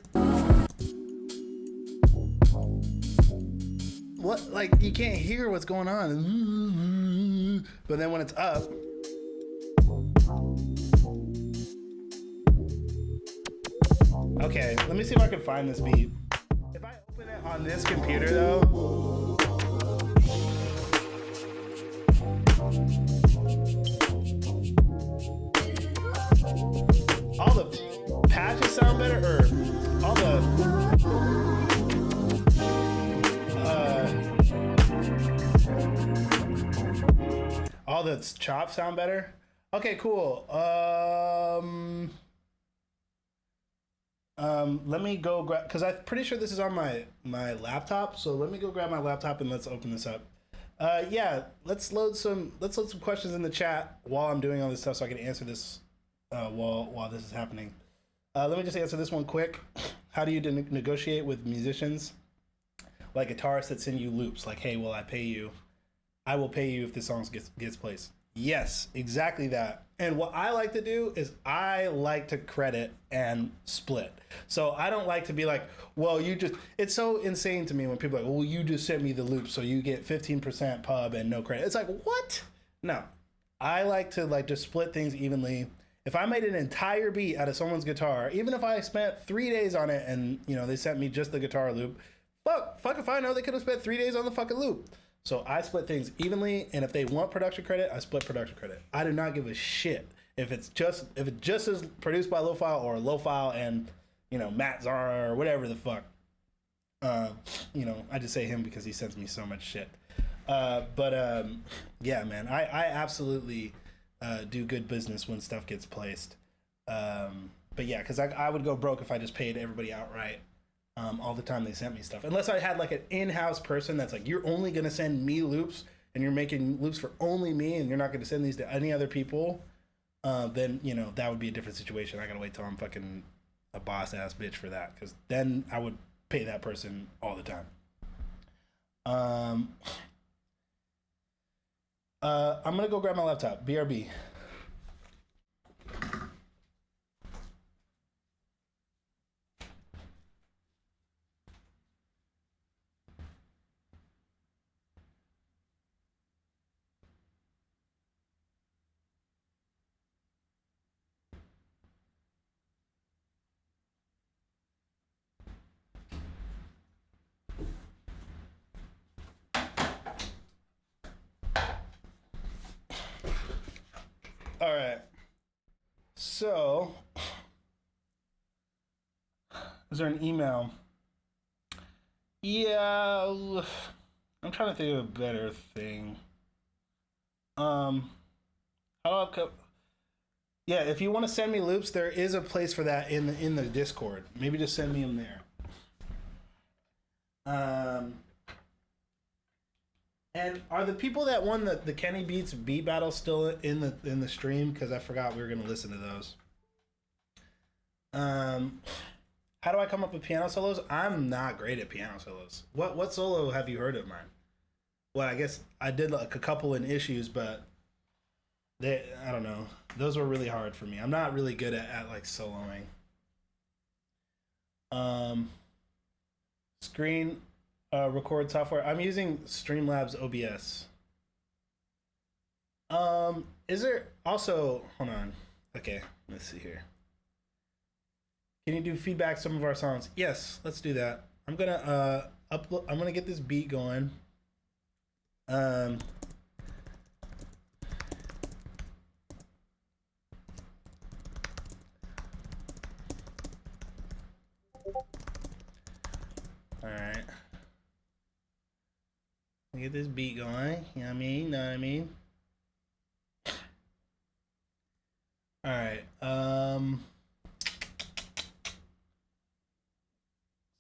What? Like, you can't hear what's going on. But then when it's up. Okay, let me see if I can find this beat. If I open it on this computer though. All the patches sound better, or all the chops sound better? Okay, cool. Let me go grab, because I'm pretty sure this is on my laptop. So let me go grab my laptop and let's open this up. Yeah, let's load some questions in the chat while I'm doing all this stuff so I can answer this while this is happening. Let me just answer this one quick. How do you negotiate with musicians, like guitarists that send you loops? Like, hey, will I pay you? I will pay you if this song gets placed. Yes, exactly that. And what I like to do is I like to credit and split. So I don't like to be like, well, it's so insane to me when people are like, well, you just sent me the loop, so you get 15% pub and no credit. It's like, what? No, I like to like just split things evenly. If I made an entire beat out of someone's guitar, even if I spent 3 days on it and, you know, they sent me just the guitar loop, fuck if I know, they could have spent 3 days on the fucking loop. So I split things evenly, and if they want production credit, I split production credit. I do not give a shit if it just is produced by Lophiile or Lophiile and, you know, Matt Zara or whatever the fuck. You know, I just say him because he sends me so much shit. Yeah, man, I absolutely do good business when stuff gets placed. But yeah, because I would go broke if I just paid everybody outright. All the time they sent me stuff. Unless I had like an in-house person that's like, you're only going to send me loops and you're making loops for only me and you're not going to send these to any other people, then, you know, that would be a different situation. I got to wait till I'm fucking a boss-ass bitch for that, because then I would pay that person all the time. I'm going to go grab my laptop. BRB. All right. So, is there an email? Yeah, I'm trying to think of a better thing. How do I Yeah, if you want to send me loops, there is a place for that in the Discord. Maybe just send me them there. And are the people that won the Kenny Beats beat battle still in the stream? Because I forgot we were gonna listen to those. How do I come up with piano solos? I'm not great at piano solos. What solo have you heard of mine? Well, I guess I did like a couple in Issues, but I don't know. Those were really hard for me. I'm not really good at like soloing. Screen record software. I'm using Streamlabs OBS. Is there also, hold on. Okay, let's see here. Can you do feedback some of our songs? Yes, let's do that. I'm gonna upload. I'm gonna get this beat going. All right. Get this beat going. You know what I mean? Know what I mean? All right.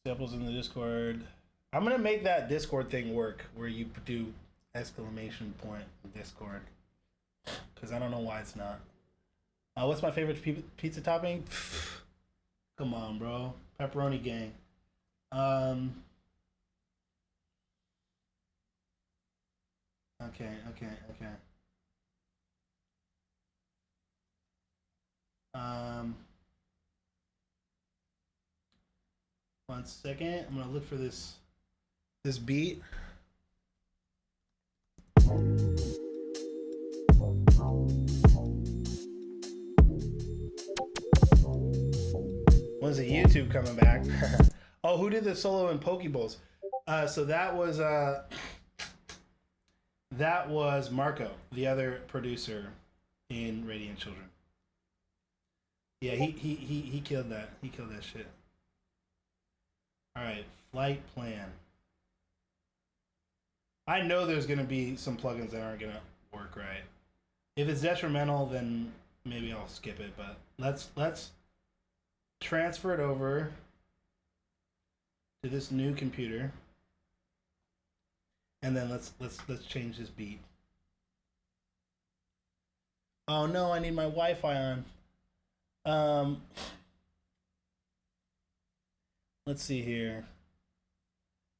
Samples in the Discord. I'm gonna make that Discord thing work where you do exclamation point Discord, because I don't know why it's not. What's my favorite pizza topping? Come on, bro. Pepperoni gang. Okay. 1 second. I'm gonna look for this beat. When's the YouTube coming back? Oh, who did the solo in Pokeballs? So that was Marco, the other producer in Radiant Children. Yeah, he killed that. He killed that shit. All right, flight plan. I know there's gonna be some plugins that aren't gonna work right. If it's detrimental, then maybe I'll skip it. But let's transfer it over to this new computer, and then let's change this beat. Oh no, I need my Wi-Fi on. Let's see here.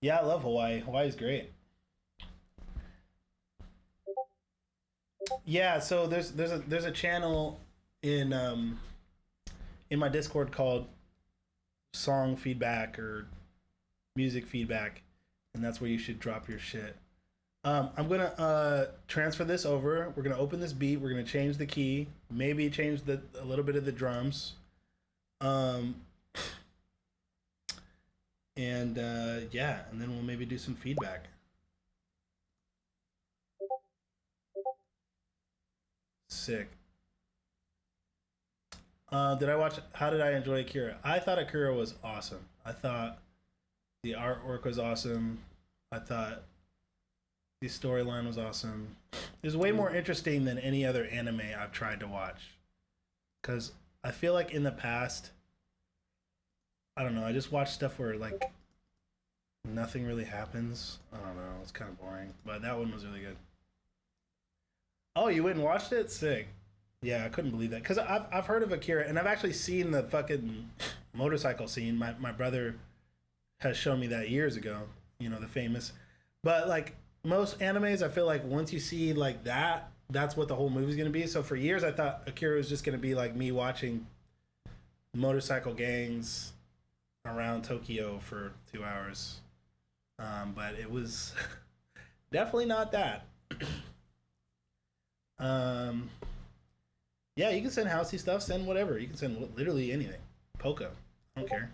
Yeah, I love Hawaii. Hawaii's great. Yeah, so there's a channel in my Discord called Song Feedback or Music Feedback, and that's where you should drop your shit. I'm gonna transfer this over. We're gonna open this beat. We're gonna change the key. Maybe change a little bit of the drums. Um, and yeah, and then we'll maybe do some feedback. Sick. Did I watch? How did I enjoy Akira? I thought Akira was awesome. I thought the artwork was awesome. I thought the storyline was awesome. It was way more interesting than any other anime I've tried to watch. Because I feel like in the past, I don't know, I just watched stuff where like nothing really happens. I don't know, it's kind of boring. But that one was really good. Oh, you went and watched it? Sick. Yeah, I couldn't believe that. Because I've heard of Akira, and I've actually seen the fucking motorcycle scene. My brother has shown me that years ago. You know, the famous. But like most animes, I feel like once you see like that, that's what the whole movie's gonna be. So for years, I thought Akira was just gonna be like me watching motorcycle gangs around Tokyo for 2 hours. But it was definitely not that. Yeah, you can send housey stuff, send whatever. You can send literally anything. Polka. I don't care.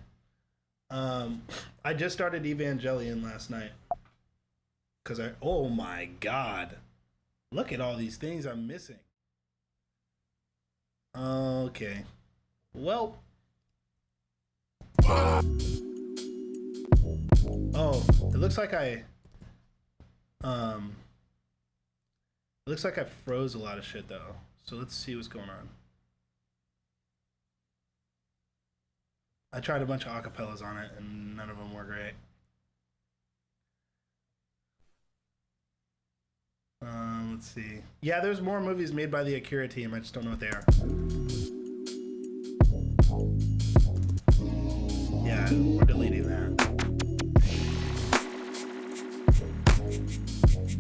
I just started Evangelion last night. Oh my god. Look at all these things I'm missing. Okay. Well. Oh, it looks like I froze a lot of shit though. So let's see what's going on. I tried a bunch of acapellas on it and none of them were great. Let's see. Yeah, there's more movies made by the Akira team. I just don't know what they are. Yeah, we're deleting that.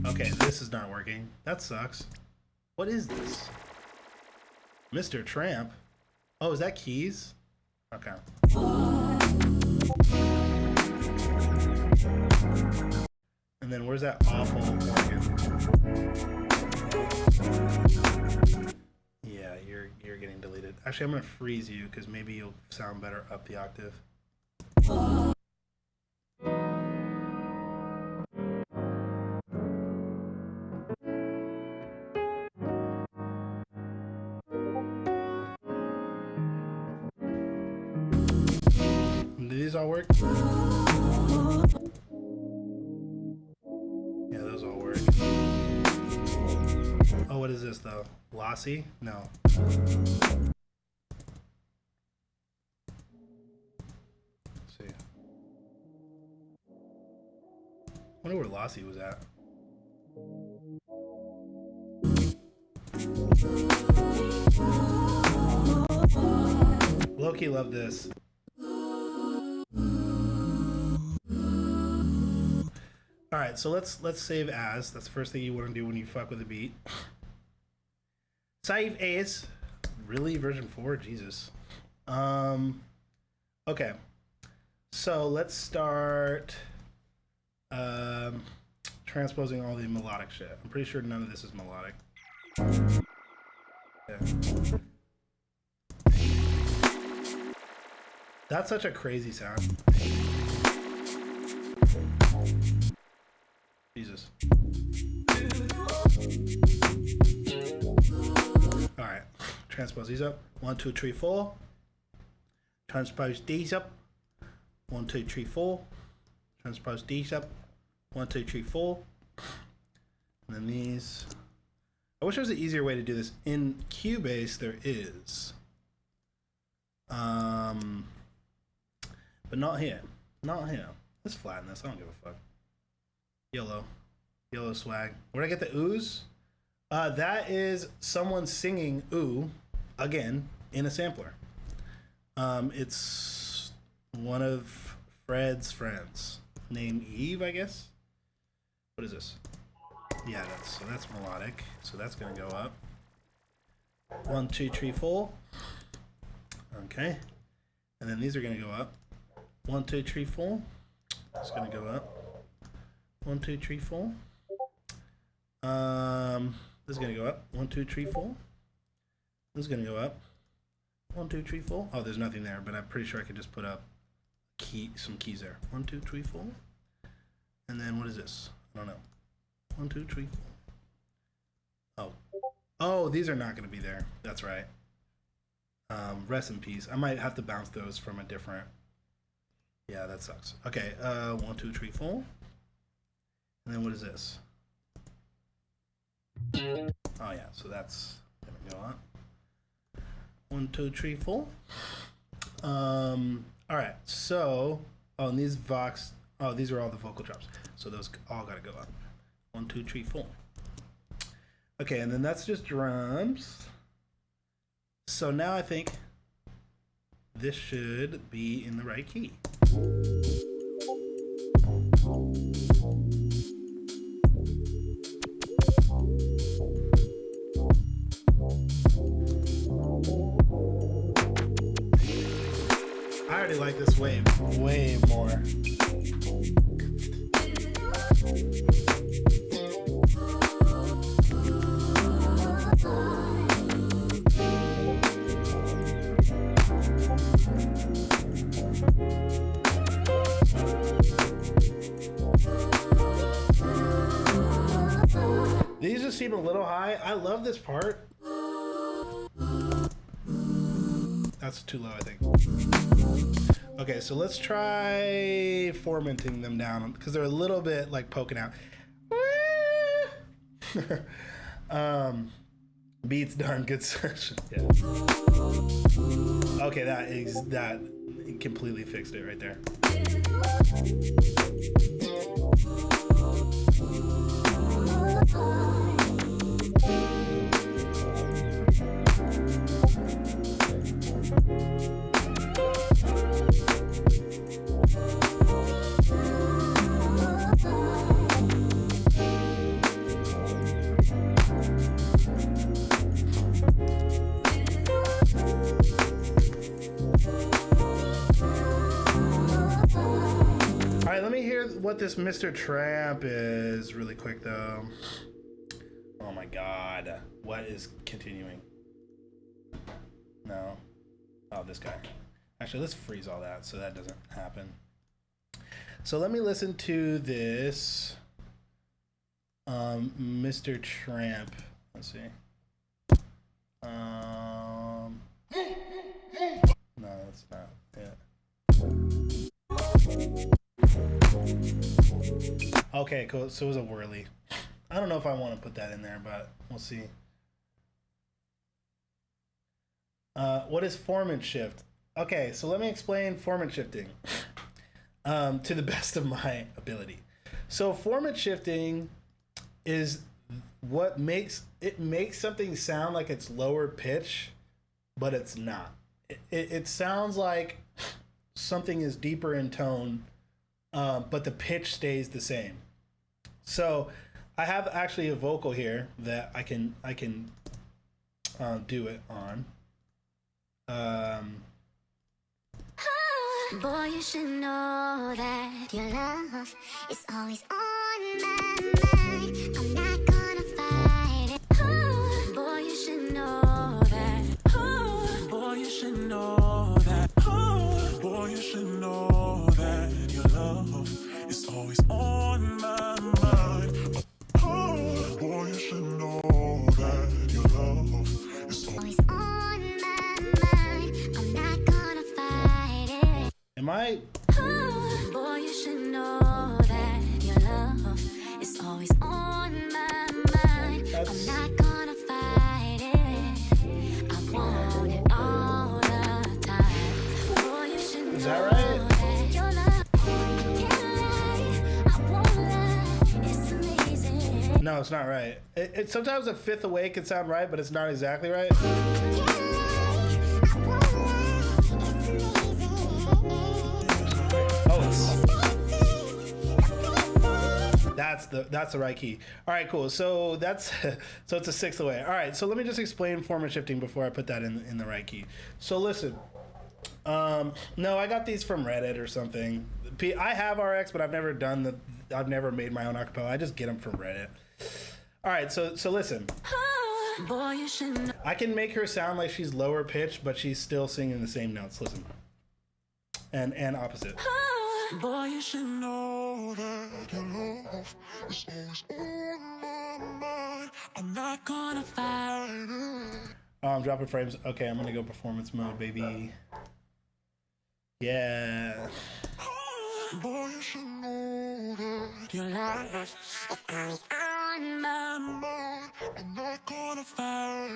Okay, this is not working. That sucks. What is this? Mr. Tramp? Oh, is that keys? Okay. And then where's that awful organ? Yeah, you're getting deleted. Actually, I'm gonna freeze you because maybe you'll sound better up the octave. Do these all work? Yeah, those all work. Oh, what is this though? Lossy? No. Let's see. I wonder where Lossy was at. Loki loved this. All right, so let's save as. That's the first thing you want to do when you fuck with a beat. Save as. Really, version 4? Jesus. Okay. So let's start transposing all the melodic shit. I'm pretty sure none of this is melodic. Yeah. That's such a crazy sound. Jesus. Alright. Transpose these up. 1, 2, 3, 4. Transpose these up. 1, 2, 3, 4. Transpose these up. 1, 2, 3, 4. And then these. I wish there was an easier way to do this. In Cubase, there is. But not here. Not here. Let's flatten this. I don't give a fuck. Yellow swag. Where'd I get the ooze? That is someone singing ooh again in a sampler. It's one of Fred's friends named Eve, I guess. What is this? Yeah, that's melodic. So that's gonna go up. 1, 2, 3, 4. Okay. And then these are gonna go up. 1, 2, 3, 4. It's gonna go up. 1, 2, 3, 4. This is gonna go up. 1, 2, 3, 4. This is gonna go up. 1, 2, 3, 4. Oh, there's nothing there, but I'm pretty sure I could just put up some keys there. 1, 2, 3, 4. And then what is this? I don't know. 1, 2, 3, 4. Oh, these are not gonna be there. That's right. Rest in peace. I might have to bounce those from a different. Yeah, that sucks. Okay, 1, 2, 3, 4. And then what is this? Oh yeah, so that's there we go on. 1, 2, 3, 4. All right, so and these Vox. Oh, these are all the vocal drops. So those all gotta go up. 1, 2, 3, 4. Okay, and then that's just drums. So now I think this should be in the right key. I already like this way more. These just seem a little high. I love this part. That's too low, I think. Okay, so let's try formatting them down because they're a little bit like poking out. Beats done, good session. Yeah. Okay, that completely fixed it right there. What this Mr. Tramp is really quick though. Oh my god. What is continuing? No. Oh, this guy. Actually, let's freeze all that so that doesn't happen. So let me listen to this Mr. Tramp. Let's see. No, that's not it. Okay, cool. So it was a whirly. I don't know if I want to put that in there, but we'll see. What is formant shift? Okay, so let me explain formant shifting to the best of my ability. So formant shifting is what makes something sound like it's lower pitch, but it's not. It sounds like something is deeper in tone, but the pitch stays the same. So I have actually a vocal here that I can do it on. Boy, you should know that your love is always on my mind. I'm not gonna fight it. Oh, boy, you should know that. Oh, boy, you should know that. Oh, boy, you should know that your love is always on my mind. Oh, boy, you should know that your love is always on my mind. I'm not gonna fight it. Am I? Oh, boy, you should know that your love is always on my mind. I'm not gonna fight it. I want it all the time. Boy, you should know. Is that right? That your love can't lie. I won't lie. It's amazing. No, it's not right. It sometimes a fifth away can sound right, but it's not exactly right. Can't lie. I won't lie. It's amazing. Oh, that's the right key. All right, cool. So that's so it's a sixth away. All right, so let me just explain formant shifting before I put that in the right key. So listen, no, I got these from Reddit or something. I have RX, but I've never made my own acapella. I just get them from Reddit. All All right, so listen. Boy, you should know. I can make her sound like she's lower pitched, but she's still singing the same notes. Listen. And opposite. Boy, you should know that your love is always on my mind. I'm not gonna fight it. Oh, I'm dropping frames. Okay, I'm gonna go performance mode, baby. Yeah. Boy, you should know that your love is always on my mind. I'm not gonna fight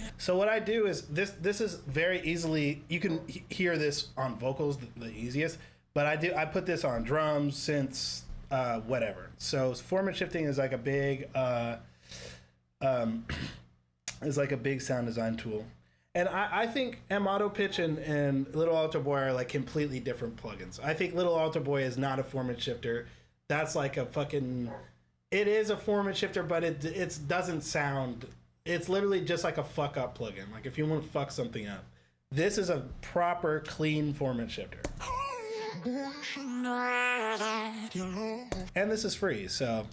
it. So what I do is this is very easily, you can hear this on vocals the easiest, but I put this on drums, synths, whatever. So format shifting is like a big is like a big sound design tool. And I think M Auto Pitch and Little Alter Boy are like completely different plugins. I think Little Alter Boy is not a format shifter. That's like a fucking, it is a format shifter, but it doesn't sound, it's literally just like a fuck up plugin. Like if you want to fuck something up. This is a proper clean format shifter. And this is free. So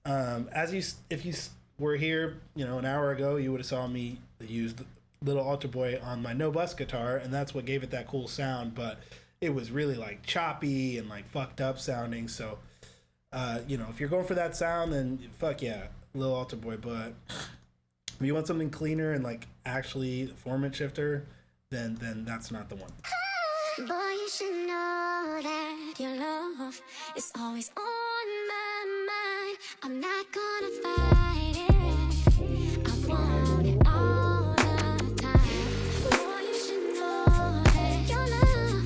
if you were here, an hour ago, you would have saw me use Little Alter Boy on my no bus guitar, and that's what gave it that cool sound. But it was really like choppy and like fucked up sounding. So if you're going for that sound, then fuck yeah, Little Alter Boy. But if you want something cleaner and like actually format shifter, then that's not the one. Boy, you should know that your love is always on my mind. I'm not gonna fight it. I want it all the time. Boy, you should know that your love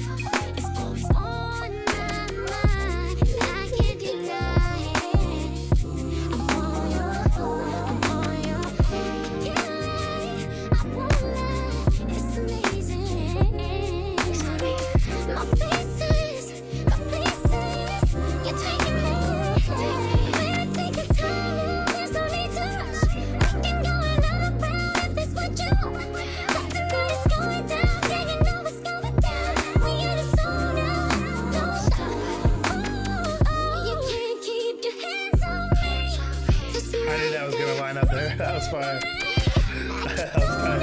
is always on my mind. I can't deny it. I'm on you. Can't lie, I won't lie. It's amazing. My faces, the places you're taking me. Baby, take your time, there's no need to rush. We can go another round if that's what you want. 'Cause tonight is going down, yeah, you know it's going down. We are the zone now, don't stop. You can't keep your hands on me. I knew that was gonna line up there. That was fine. That was fine.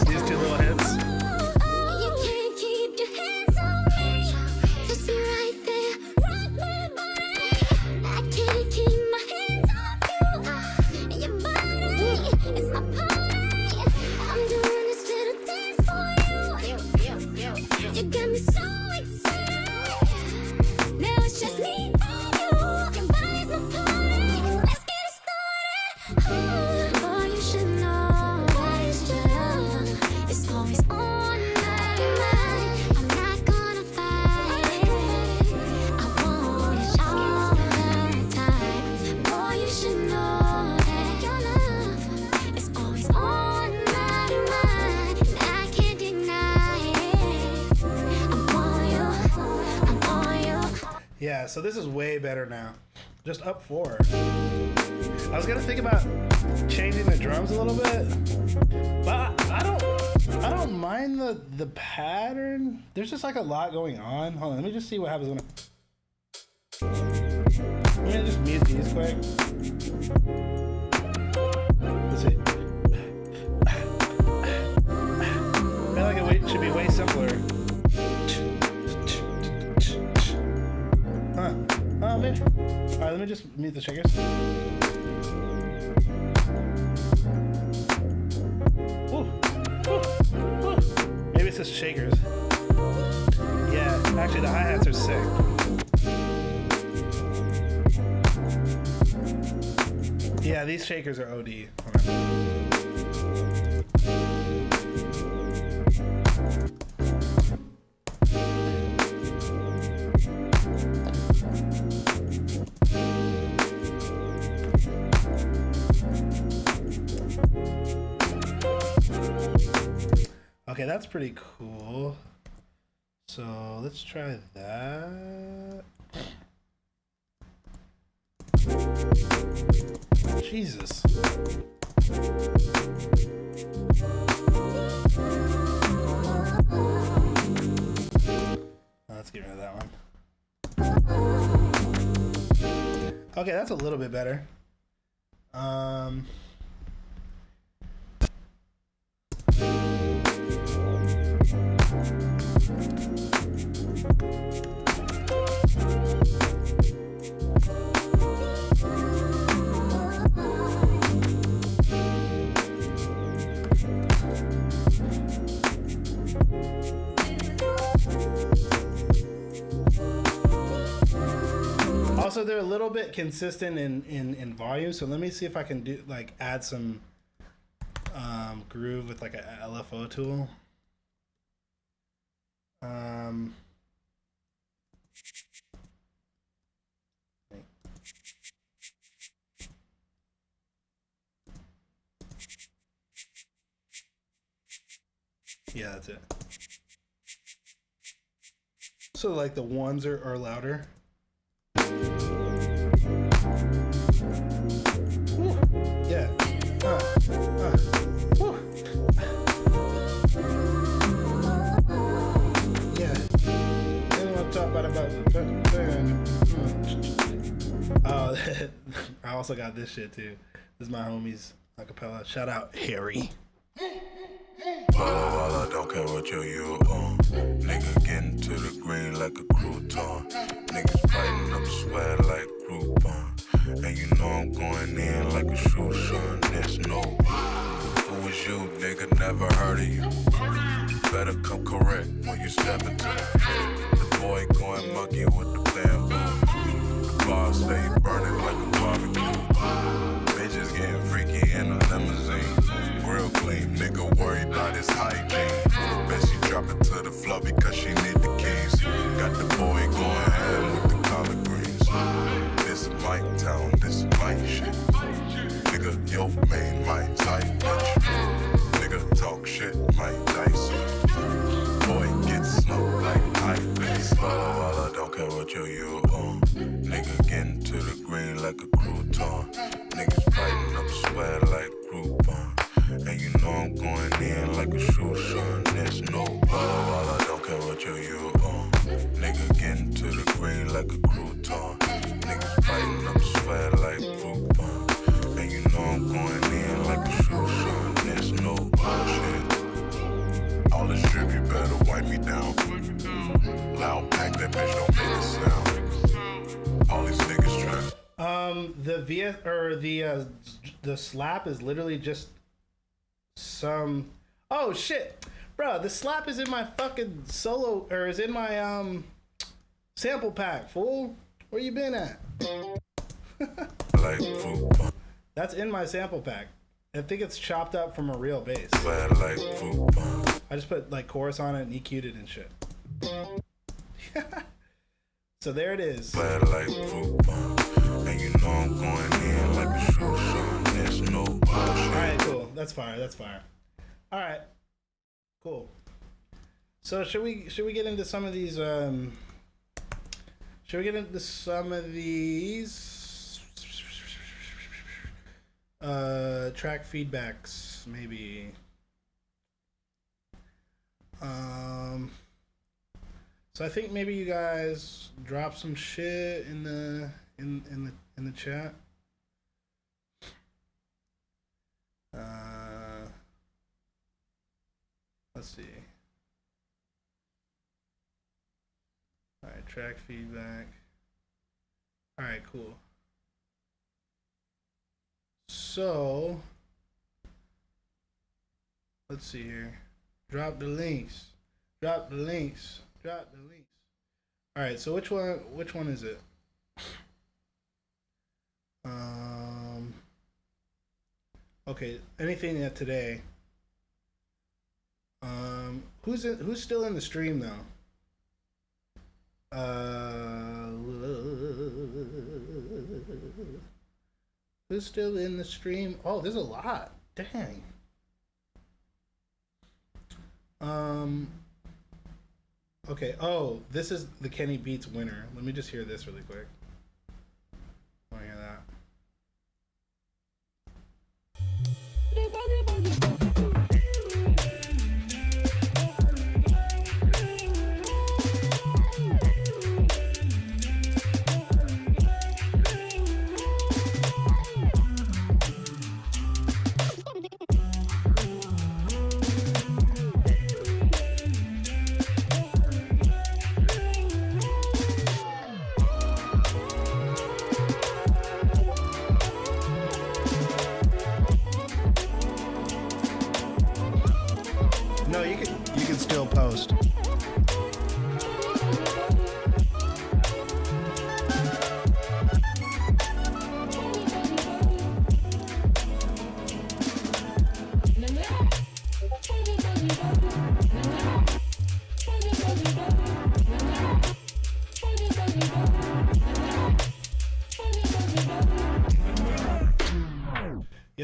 These two little hits. You can't keep your hands on me. Just be right there, rock my body. I can't keep my hands off you. And your body is my party. I'm doing this little dance for you. You got me so excited. Now it's just me and you. Your body's my party. Let's get it started. Boy, you should know that it's your love. It's always on my mind. I'm not gonna fight it. I want it all the time. Boy, you should know that your love is always on my mind. And I can't deny it. I'm on you. Yeah, so this is way better now. Just up 4. I was gonna think about changing the drums a little bit, but I don't mind the pattern. There's just like a lot going on. Hold on, let me just see what happens when I'm gonna just mute these quick. Let's see. I feel like it should be way simpler. Huh. Oh, maybe. Alright, let me just mute the shakers. Ooh. Ooh. Maybe it's just shakers. Yeah, actually the hi-hats are sick. Yeah, these shakers are OD. Hold on. Okay, that's pretty cool. So let's try that. Jesus. Let's get rid of that one. Okay, that's a little bit better. Um, Also, they're a little bit consistent in volume, so let me see if I can do like add some groove with like a LFO tool. Yeah, that's it. So like the ones are louder. Woo. Yeah. Woo. Yeah. Then I'll talk about Oh, I also got this shit too. This is my homie's acapella. Shout out Harry. I don't care what you on. Nigga getting to the green like a crouton. Niggas biting up sweat like Groupon. And you know I'm going in like a shoe shine. There's no who is you, nigga, never heard of you. Better come correct when you step into it. The boy going monkey with the bamboo. The bar stay burning like a barbecue. Bitches getting freaky in a limousine. Real clean, nigga worried about his hygiene. Bet she drop it to the floor because she need the keys. Got the boy going ham with the collard greens. This is my town, this is my shit. Nigga, yo main my type, bitch. Nigga talk shit, my dice. Boy get smoked like ice. I don't care what you on. Nigga getting to the green like a crouton. Niggas biting up sweat like Groupon. And you know I'm going in like a shoe shine. There's no ball, I don't care what you on. Nigga getting to the green like a crouton. Niggas biting up sweat like Groupon. And you know I'm going in like a shoe shine. There's no bullshit. All this drip, you better wipe me down. Loud pack, that bitch don't make a sound. All these niggas trap. The slap is literally just some. Oh shit, bro! The slap is in my fucking solo, or is in my sample pack. Fool, where you been at? That's in my sample pack. I think it's chopped up from a real bass. I just put like chorus on it and EQ'd it and shit. So there it is. Alright, cool. That's fire. That's fire. Alright. Cool. So should we get into some of these track feedbacks maybe? So I think maybe you guys drop some shit in the chat. Let's see. All right, track feedback. All right, cool. So let's see here. Drop the links. Drop the links. Drop the links. All right, so which one is it? Okay, anything at today. Who's still in the stream though? Who's still in the stream? Oh, there's a lot. Dang. Okay. Oh, this is the Kenny Beats winner. Let me just hear this really quick. I want to hear that.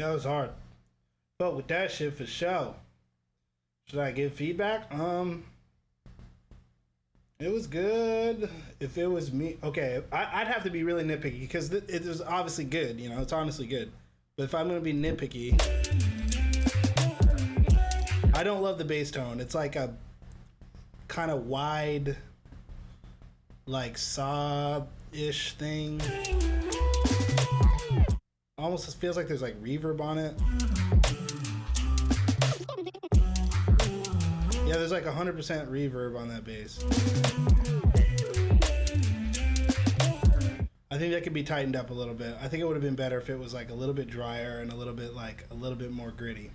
Yeah, it was hard. But with that shit for sure. Should I give feedback? It was good. If it was me, okay, I'd have to be really nitpicky because it was obviously good. You know, it's honestly good. But if I'm gonna be nitpicky, I don't love the bass tone. It's like a kind of wide, like saw-ish thing. Almost feels like there's like reverb on it. Yeah, there's like 100% reverb on that bass. I think that could be tightened up a little bit. I think it would have been better if it was like a little bit drier and a little bit more gritty.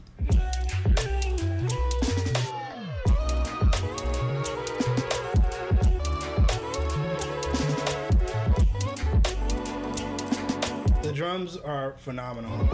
The drums are phenomenal.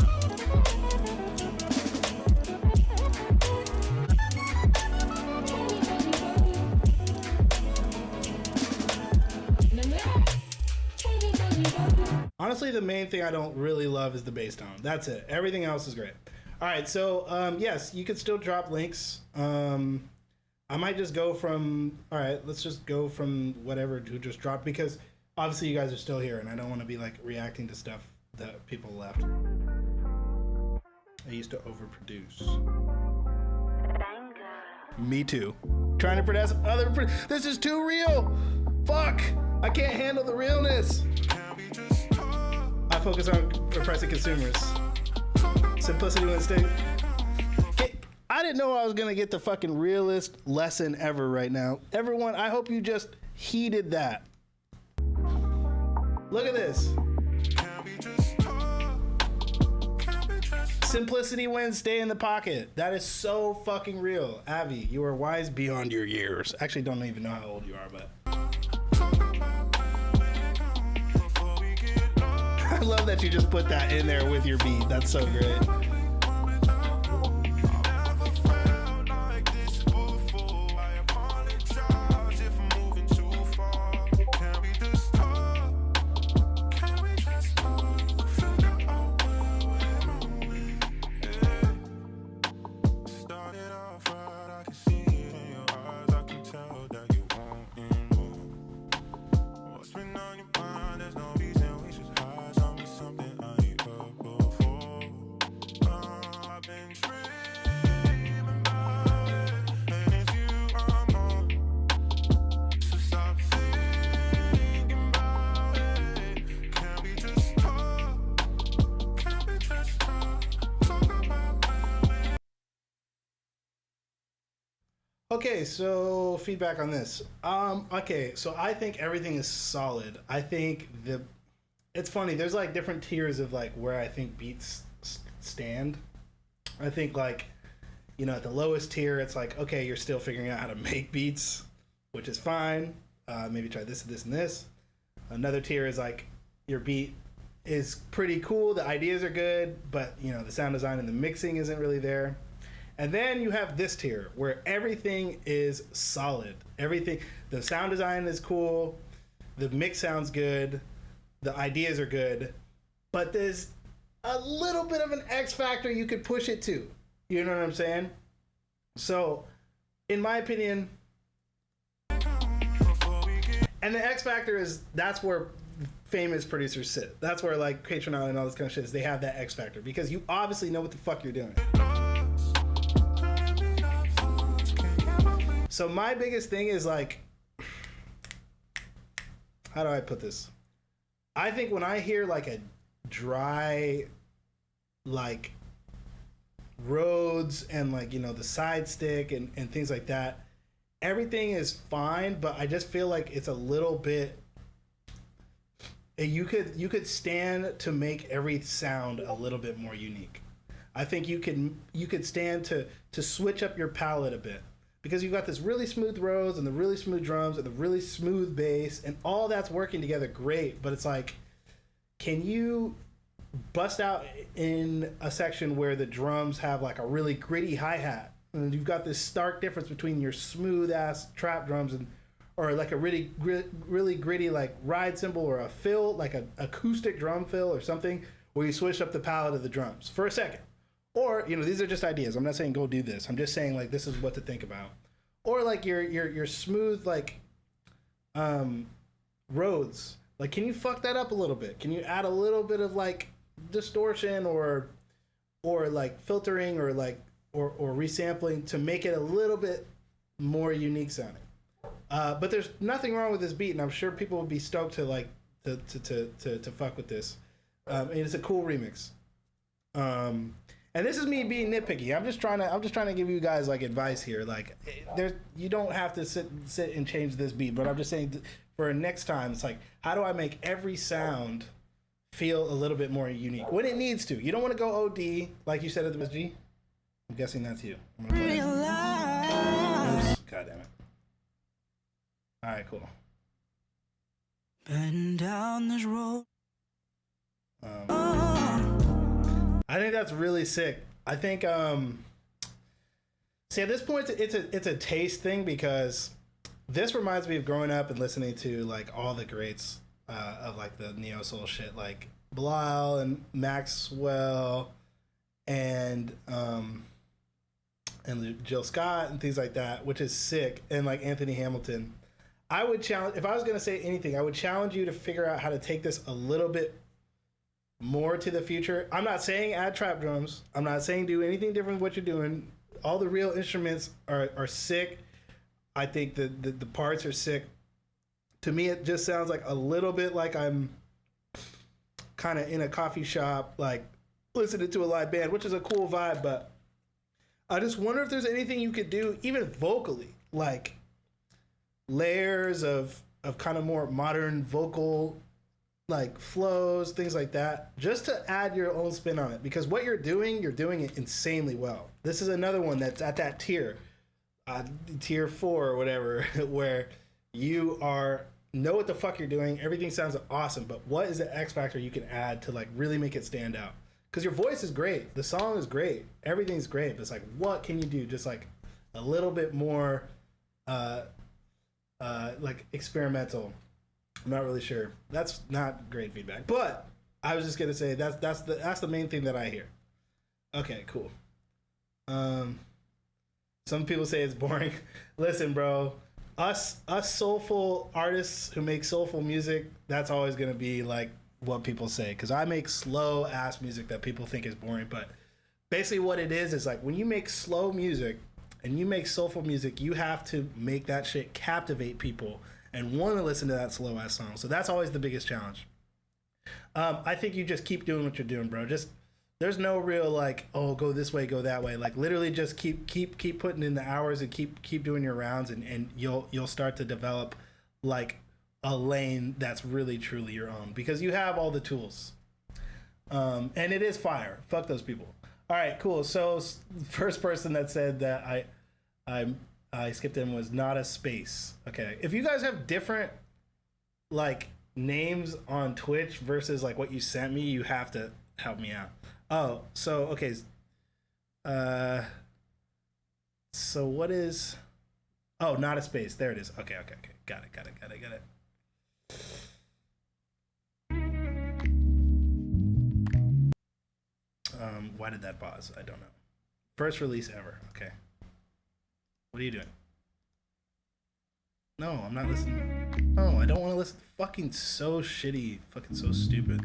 Honestly, the main thing I don't really love is the bass tone. That's it. Everything else is great. All right, so yes, you could still drop links. I might just go from, all right, let's just go from whatever to just drop, because obviously you guys are still here and I don't want to be like reacting to stuff that people left. I used to overproduce. Me too. Trying to produce this is too real. Fuck. I can't handle the realness. I focus on repressing consumers. Simplicity wins state. I didn't know I was gonna get the fucking realest lesson ever right now. Everyone, I hope you just heeded that. Look at this. Simplicity wins, stay in the pocket. That is so fucking real. Avi, you are wise beyond your years. Actually, don't even know how old you are, but. I love that you just put that in there with your beat. That's so great. Okay, so feedback on this. Okay, so I think everything is solid. I think it's funny. There's like different tiers of like where I think beats stand. I think like, you know, at the lowest tier, it's like, okay, you're still figuring out how to make beats, which is fine. Maybe try this and this and this. Another tier is like your beat is pretty cool. The ideas are good, but you know, the sound design and the mixing isn't really there. And then you have this tier where everything is solid. Everything, the sound design is cool, the mix sounds good, the ideas are good, but there's a little bit of an X factor you could push it to. You know what I'm saying? So, in my opinion, and the X factor is, that's where famous producers sit. That's where like Patreon and all this kind of shit is. They have that X factor because you obviously know what the fuck you're doing. So my biggest thing is like, how do I put this? I think when I hear like a dry, like Rhodes and like, you know, the side stick and things like that, everything is fine, but I just feel like it's a little bit, you could stand to make every sound a little bit more unique. I think you could stand to switch up your palette a bit. Because you've got this really smooth Rhodes and the really smooth drums and the really smooth bass and all that's working together great, but it's like, can you bust out in a section where the drums have like a really gritty hi-hat and you've got this stark difference between your smooth ass trap drums and or like a really gritty like ride cymbal or a fill, like an acoustic drum fill or something, where you switch up the palette of the drums for a second. Or, you know, these are just ideas. I'm not saying go do this. I'm just saying like this is what to think about. Or like your smooth like Rhodes. Like, can you fuck that up a little bit? Can you add a little bit of like distortion or like filtering or like or resampling to make it a little bit more unique sounding? But there's nothing wrong with this beat, and I'm sure people would be stoked to like to fuck with this. And it's a cool remix. And this is me being nitpicky. I'm just trying to give you guys like advice here. Like, you don't have to sit and change this beat, but I'm just saying for next time, it's like, how do I make every sound feel a little bit more unique when it needs to? You don't want to go OD like you said at the G. I'm guessing that's you. I'm gonna play it. Oops. God damn it. All right, cool. Bend down this road. I think that's really sick. I think see, at this point it's a taste thing, because this reminds me of growing up and listening to like all the greats of like the neo soul shit, like Bilal and Maxwell and Jill Scott and things like that, which is sick, and like Anthony Hamilton. I would challenge, if I was gonna say anything, I would challenge you to figure out how to take this a little bit more to the future. I'm not saying add trap drums. I'm not saying do anything different than what you're doing. All the real instruments are sick. I think the parts are sick. To me, it just sounds like a little bit like I'm kind of in a coffee shop, like listening to a live band, which is a cool vibe. But I just wonder if there's anything you could do, even vocally, like layers of kind of more modern vocal like flows, things like that, just to add your own spin on it. Because what you're doing it insanely well. This is another one that's at that tier 4 or whatever, where you know what the fuck you're doing. Everything sounds awesome, but what is the X factor you can add to like really make it stand out? Because your voice is great, the song is great, everything's great, but it's like, what can you do just like a little bit more like experimental? I'm not really sure. That's not great feedback, but I was just gonna say that's the main thing that I hear. Okay, cool. Some people say it's boring. Listen, bro, us soulful artists who make soulful music, that's always gonna be like what people say, because I make slow ass music that people think is boring. But basically what it is like when you make slow music and you make soulful music, you have to make that shit captivate people and want to listen to that slow ass song. So that's always the biggest challenge. I think you just keep doing what you're doing, bro. Just, there's no real like, oh, go this way, go that way. Like literally just keep putting in the hours and keep doing your rounds, and you'll start to develop like a lane that's really truly your own, because you have all the tools. And it is fire. Fuck those people. All right, cool. So first person that said that I skipped in was Not a Space. Okay. If you guys have different like names on Twitch versus like what you sent me, you have to help me out. Oh, so okay. So what is, oh, Not a Space. There it is. Okay. Got it. Why did that pause? I don't know. First release ever. Okay. What are you doing? No, I'm not listening. No, I don't want to listen. Fucking so shitty. Fucking so stupid.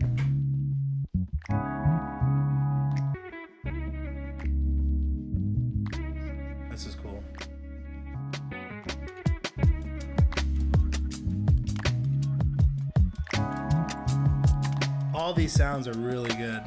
This is cool. All these sounds are really good.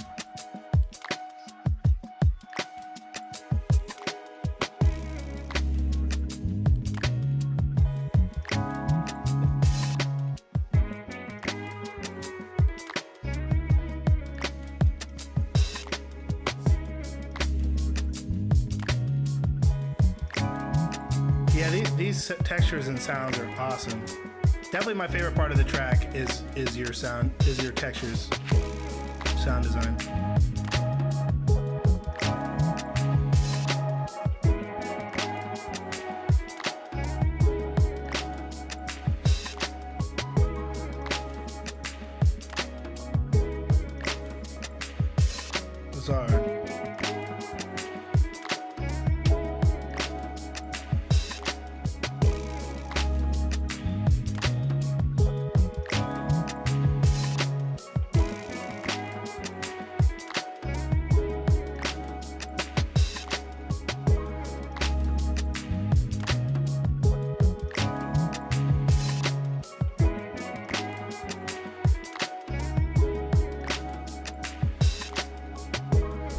These textures and sounds are awesome. Definitely my favorite part of the track is your sound, is your textures, sound design. It's hard.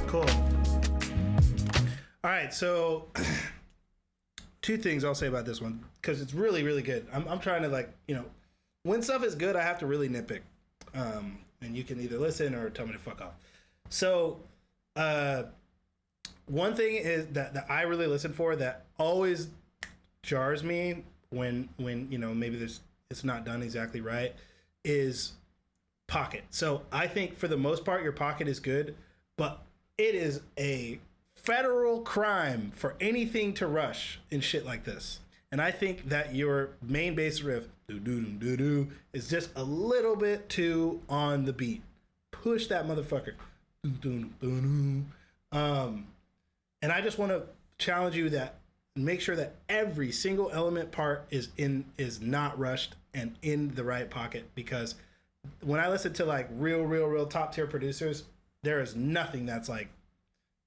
Cool. All right, so two things I'll say about this one because it's really, really good. I'm trying to, like, you know, when stuff is good, I have to really nitpick. And you can either listen or tell me to fuck off. So, one thing is that I really listen for that always jars me when you know, maybe it's not done exactly right is pocket. So I think for the most part your pocket is good, but it is a federal crime for anything to rush and shit like this. And I think that your main bass riff is just a little bit too on the beat. Push that motherfucker. And I just want to challenge you that make sure that every single element part is not rushed and in the right pocket, because when I listen to like real top tier producers, there is nothing that's like,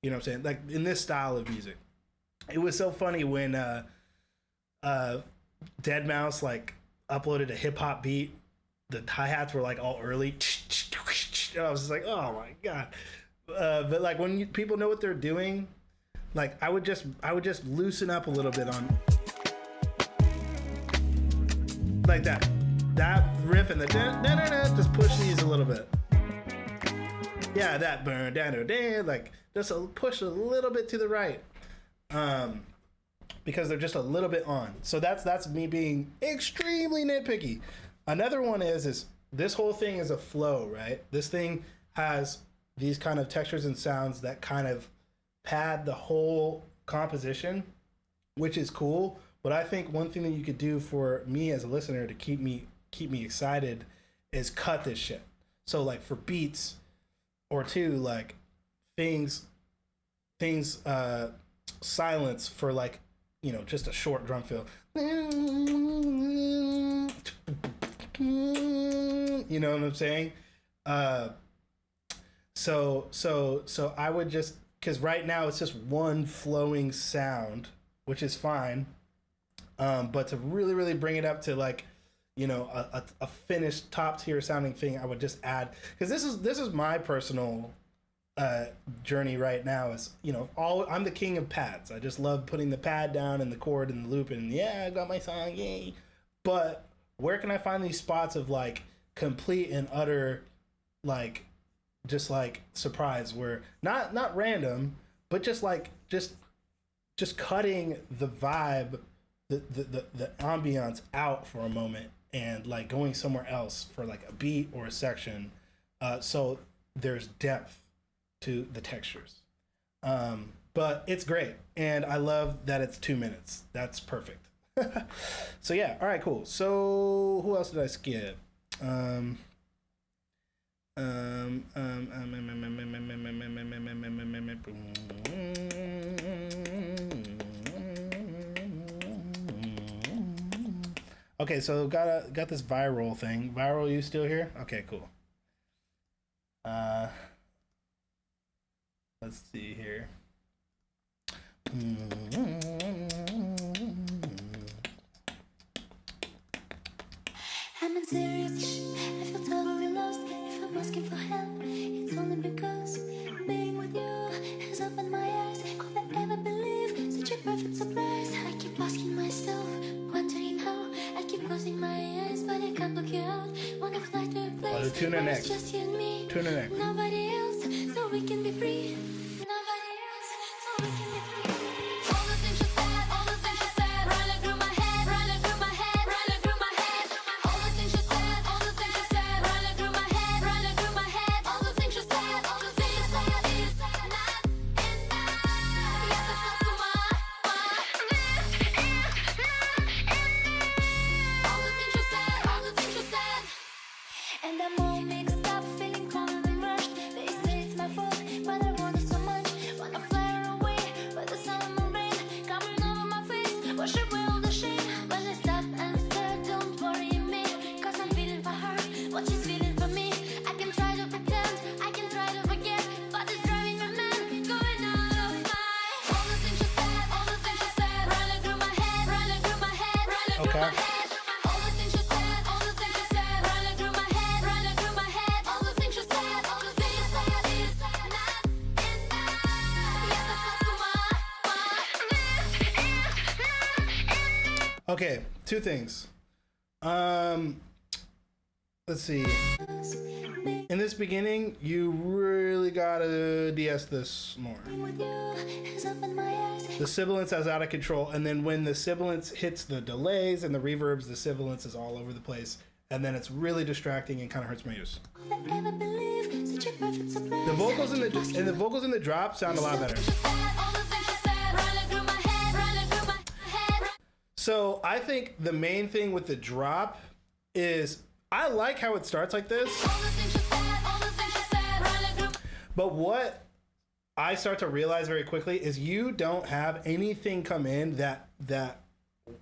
you know what I'm saying? Like in this style of music. It was so funny when Deadmau5 like uploaded a hip hop beat. The hi-hats were like all early. I was just like, oh my God. But like when people know what they're doing, like I would just loosen up a little bit on like that riff and the just push these a little bit. Yeah, that burn down like just push a little bit to the right, because they're just a little bit on. So that's me being extremely nitpicky. Another one is this whole thing is a flow, right? This thing has these kind of textures and sounds that kind of pad the whole composition, which is cool. But I think one thing that you could do for me as a listener to keep me excited is cut this shit. So like for beats or two, like things silence for like, you know, just a short drum fill. You know what I'm saying? So I would just, because right now it's just one flowing sound, which is fine. But to really, really bring it up to like, you know, a finished top tier sounding thing, I would just add, because this is my personal journey right now is, you know, I'm the king of pads. I just love putting the pad down and the chord and the loop and yeah, I got my song, yay. But where can I find these spots of like complete and utter like just like surprise, where not random, but just like just cutting the vibe, the ambiance out for a moment and like going somewhere else for like a beat or a section, so there's depth to the textures. But it's great, and I love that it's 2 minutes. That's perfect. So yeah, all right, cool. So who else did I skip? Okay, so got this viral thing. Viral, you still here? Okay, cool. Let's see here. I'm not serious. I feel totally lost. If I'm asking for help, it's only because being with you has opened my eyes. Could I ever believe such a perfect surprise? I keep asking myself, wondering how. I keep closing my eyes, but I can't look you out. Wanna fly to a place tune in where next. it's just you and me. Tune in next. Nobody else, so we can be free. Nobody else, so we can be free. All the things you said, running through my head, running through my head, running through my head. All the things you said, running through my head, running through my head. All the things you said, all the things you said, not enough. Yes, it feels so much. All the things you said, all the things you said. And I'm all mixed up, feeling cold and rushed. They say it's my fault, but I want Okay. Okay, two things. Let's see. In this beginning, you really gotta de-ess this more. The sibilance is out of control, and then when the sibilance hits the delays and the reverbs, the sibilance is all over the place, and then it's really distracting and kind of hurts my ears. The vocals in the drop sound a lot better. So I think the main thing with the drop is I like how it starts like this. But what I start to realize very quickly is you don't have anything come in that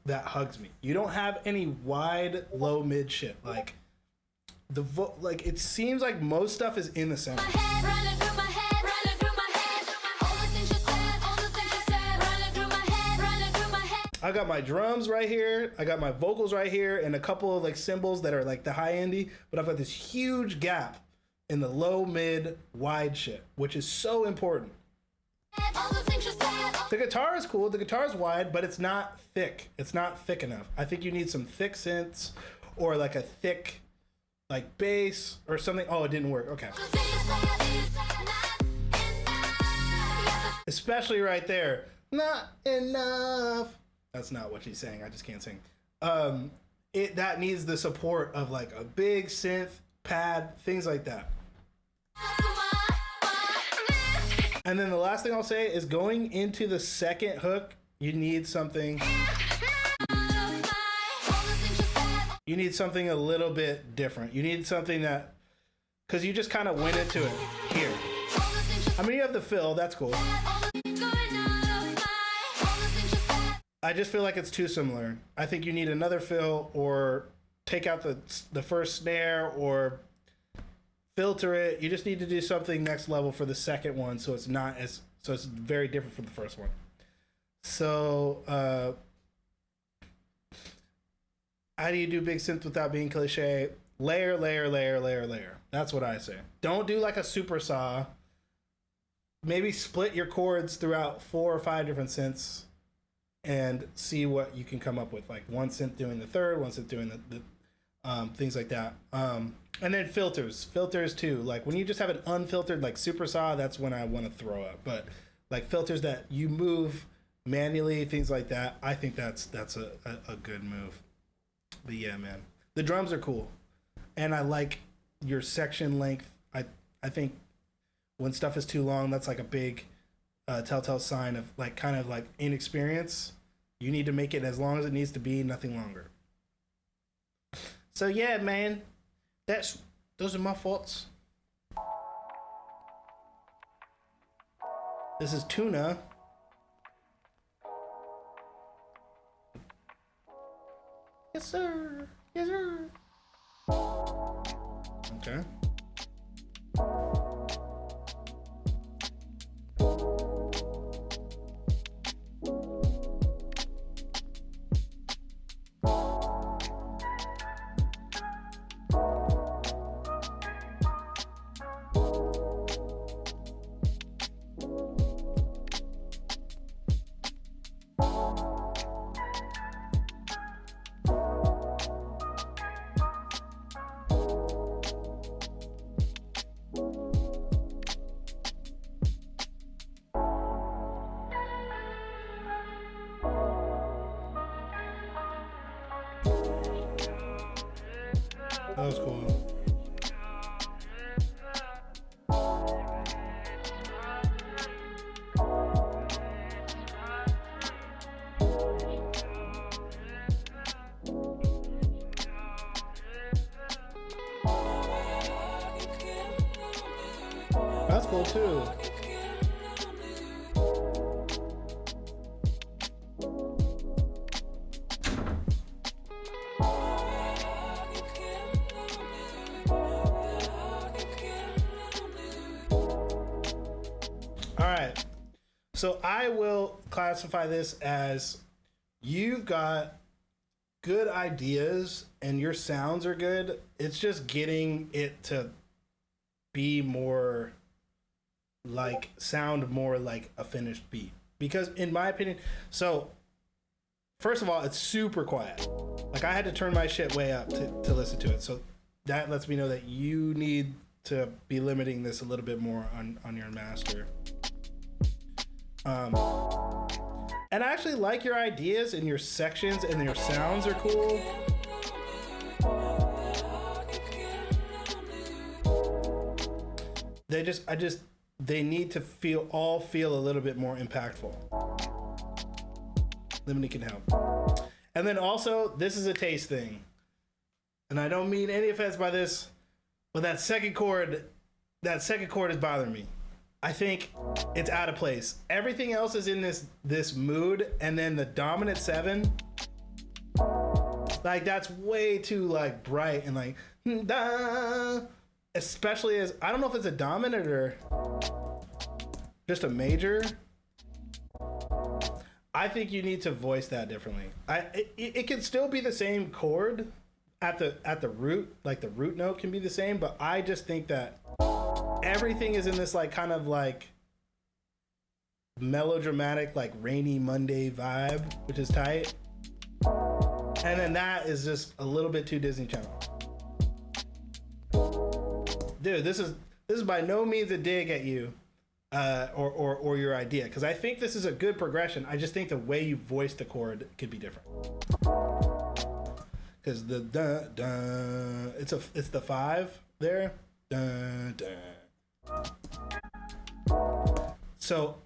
hugs me. You don't have any wide, low, mid shit. Like like it seems like most stuff is in the center. I got my drums right here, I got my vocals right here, and a couple of like cymbals that are like the high endy, but I've got this huge gap in the low, mid, wide shit, which is so important. The guitar is cool, the guitar is wide, but it's not thick. It's not thick enough. I think you need some thick synths or like a thick like bass or something. Oh, it didn't work. Okay. Especially right there. Not enough. That's not what she's saying. I just can't sing. That needs the support of like a big synth, pad, things like that. And then the last thing I'll say is going into the second hook, you need something. You need something a little bit different. You need something that, because you just kind of went into it here. I mean, you have the fill, that's cool. I just feel like it's too similar. I think you need another fill or take out the first snare or filter it. You just need to do something next level for the second one so it's very different from the first one. So how do you do big synth without being cliche? Layer, layer, layer, layer, layer. That's what I say. Don't do like a super saw. Maybe split your chords throughout 4 or 5 different synths and see what you can come up with. Like one synth doing the third, one synth doing the things like that. And then filters too. Like when you just have an unfiltered like super saw, that's when I want to throw up. But like filters that you move manually, things like that, I think that's a good move. But yeah, man, the drums are cool, and I like your section length. I think when stuff is too long, that's like a big telltale sign of like kind of like inexperience. You need to make it as long as it needs to be, nothing longer. So yeah, man, those are my thoughts. This is Tuna. Yes, sir. Yes, sir. Okay. That was cool. That's cool too. Alright, so I will classify this as you've got good ideas and your sounds are good. It's just getting it to be more like sound more like a finished beat. Because in my opinion, so first of all, it's super quiet. Like I had to turn my shit way up to listen to it. So that lets me know that you need to be limiting this a little bit more on your master. And I actually like your ideas and your sections and your sounds are cool. They need to feel a little bit more impactful. Lemony can help. And then also, this is a taste thing. And I don't mean any offense by this, but that second chord is bothering me. I think it's out of place. Everything else is in this mood, and then the dominant 7, like that's way too like bright and like da, especially as I don't know if it's a dominant or just a major. I think you need to voice that differently. It can still be the same chord at the root, like the root note can be the same, but I just think that everything is in this like kind of like melodramatic, like rainy Monday vibe, which is tight. And then that is just a little bit too Disney Channel. Dude, this is by no means a dig at you or your idea, because I think this is a good progression. I just think the way you voice the chord could be different. Because the da da, it's the 5 there. Da da. So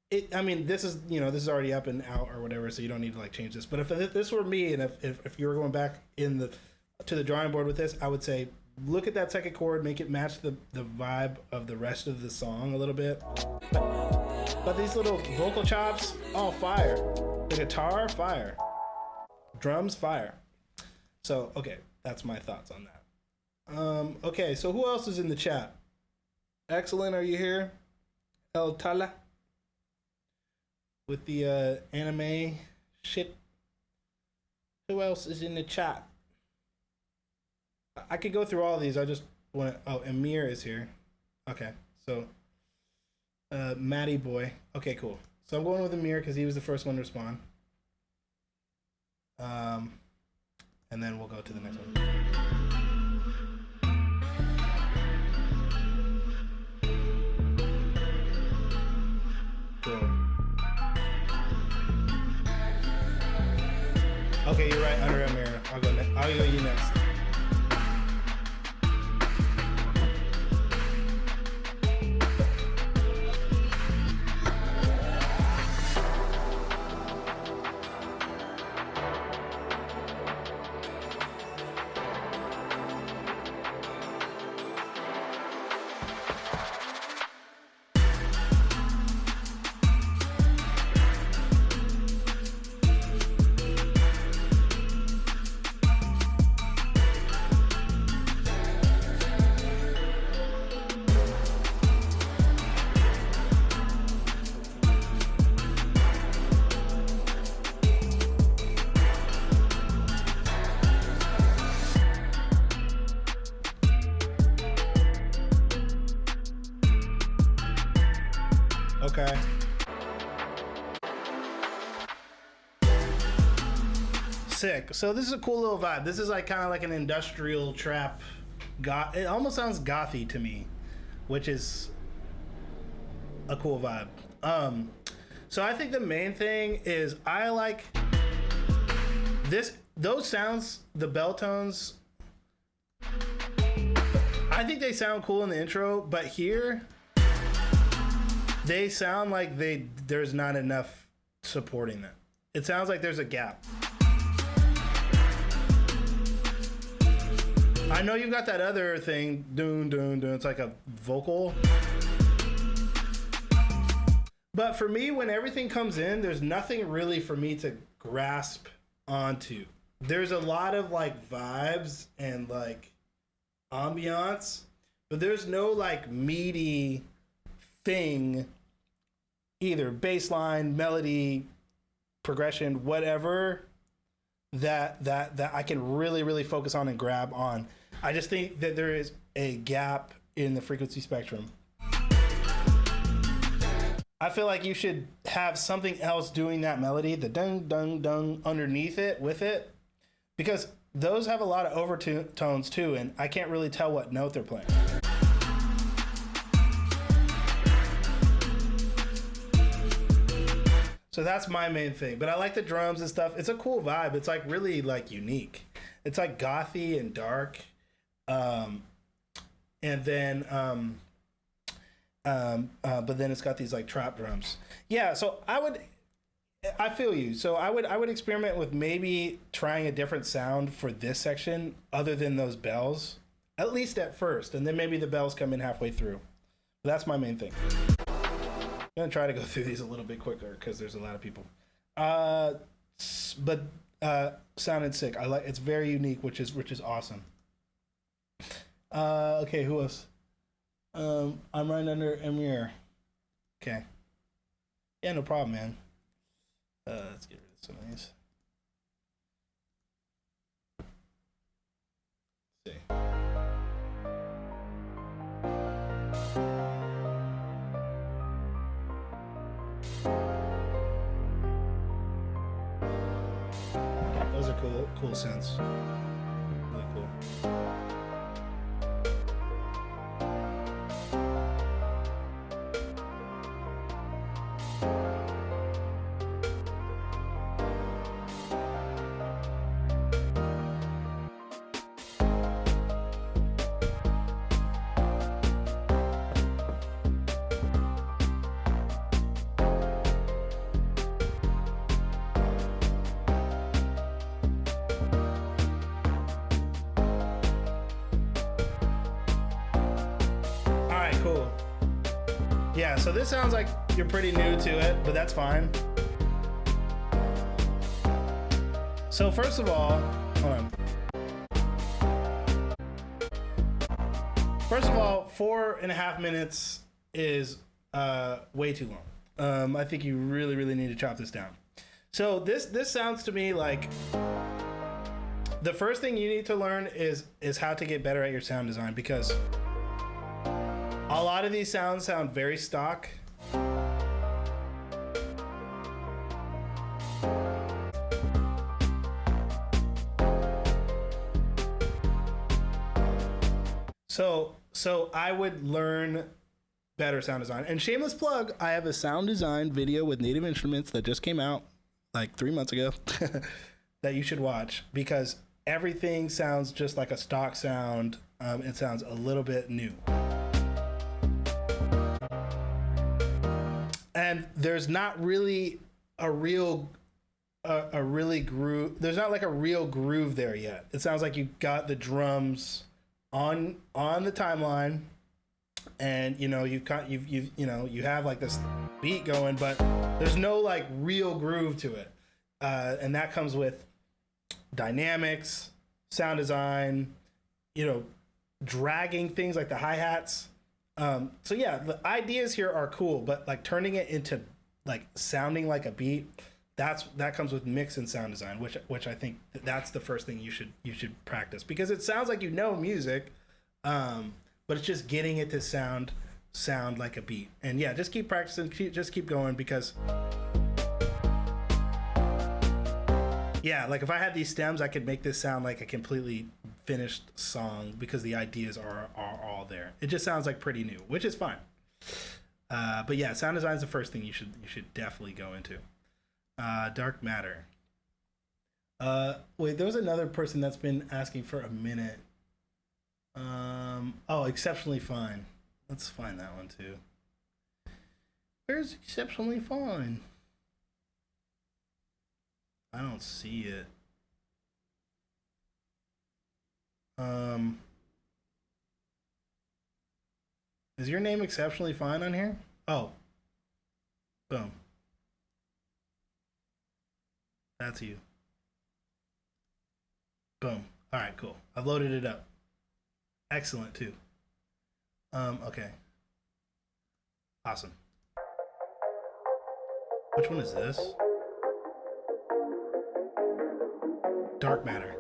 this is already up and out or whatever, so you don't need to like change this. But if this were me, and if you were going back to the drawing board with this, I would say look at that second chord, make it match the vibe of the rest of the song a little bit. But these little vocal chops, all fire. The guitar, fire. Drums, fire. So okay, that's my thoughts on that. Okay, so who else is in the chat? Excellent, are you here? El Tala with the anime shit. Who else is in the chat? I could go through all of these. I just want to. Oh, Amir is here. Okay, so Matty boy. Okay, cool. So I'm going with Amir because he was the first one to respond. And then we'll go to the next one. Cool. Okay, you're right. Under Amir. I'll go you next. Okay. Sick. So this is a cool little vibe. This is like kind of like an industrial trap. It almost sounds gothy to me, which is a cool vibe. So I think the main thing is I like those sounds, the bell tones. I think they sound cool in the intro, but here they sound like there's not enough supporting them. It sounds like there's a gap. I know you've got that other thing, doon, doon, doon. It's like a vocal. But for me, when everything comes in, there's nothing really for me to grasp onto. There's a lot of like vibes and like ambiance, but there's no like meaty thing, either bass line, melody, progression, whatever, that I can really focus on and grab on. I just think that there is a gap in the frequency spectrum. I feel like you should have something else doing that melody, the dung dung dung underneath it with it, because those have a lot of overtones too, and I can't really tell what note they're playing. So that's my main thing. But I like the drums and stuff. It's a cool vibe. It's like really like unique. It's like gothy and dark. And then but then it's got these like trap drums. Yeah, so I feel you. So I would experiment with maybe trying a different sound for this section other than those bells, at least at first, and then maybe the bells come in halfway through. But that's my main thing. I'm gonna try to go through these a little bit quicker because there's a lot of people. But sounded sick. I like it's very unique, which is awesome. Okay, who else? I'm right under Emir. Okay. Yeah, no problem, man. Let's get rid of some of these. Let's see. Those are cool synths. Really cool. Cool. Yeah, so this sounds like you're pretty new to it, but that's fine. So first of all, hold on. First of all, 4.5 minutes is way too long. I think you really need to chop this down. So this sounds to me like the first thing you need to learn is how to get better at your sound design, because a lot of these sounds sound very stock. So I would learn better sound design. And shameless plug, I have a sound design video with Native Instruments that just came out like 3 months ago that you should watch, because everything sounds just like a stock sound. It sounds a little bit new. And there's not really a real groove. There's not like a real groove there yet. It sounds like you got the drums on the timeline, and you have like this beat going, but there's no like real groove to it. And that comes with dynamics, sound design, dragging things like the hi-hats. So yeah, the ideas here are cool, but like turning it into like sounding like a beat, that comes with mix and sound design, which I think that's the first thing you should practice, because it sounds like music, but it's just getting it to sound like a beat. And yeah, just keep practicing, just keep going, because yeah, like if I had these stems, I could make this sound like a completely finished song, because the ideas are all there. It just sounds like pretty new, which is fine. But yeah, sound design is the first thing you should definitely go into. Dark matter. Wait, there was another person that's been asking for a minute. Oh, exceptionally fine. Let's find that one too. Where's exceptionally fine? I don't see it. Is your name exceptionally fine on here? Oh. Boom. That's you. Boom. All right, cool. I've loaded it up. Excellent too. Okay. Awesome. Which one is this? dark matter.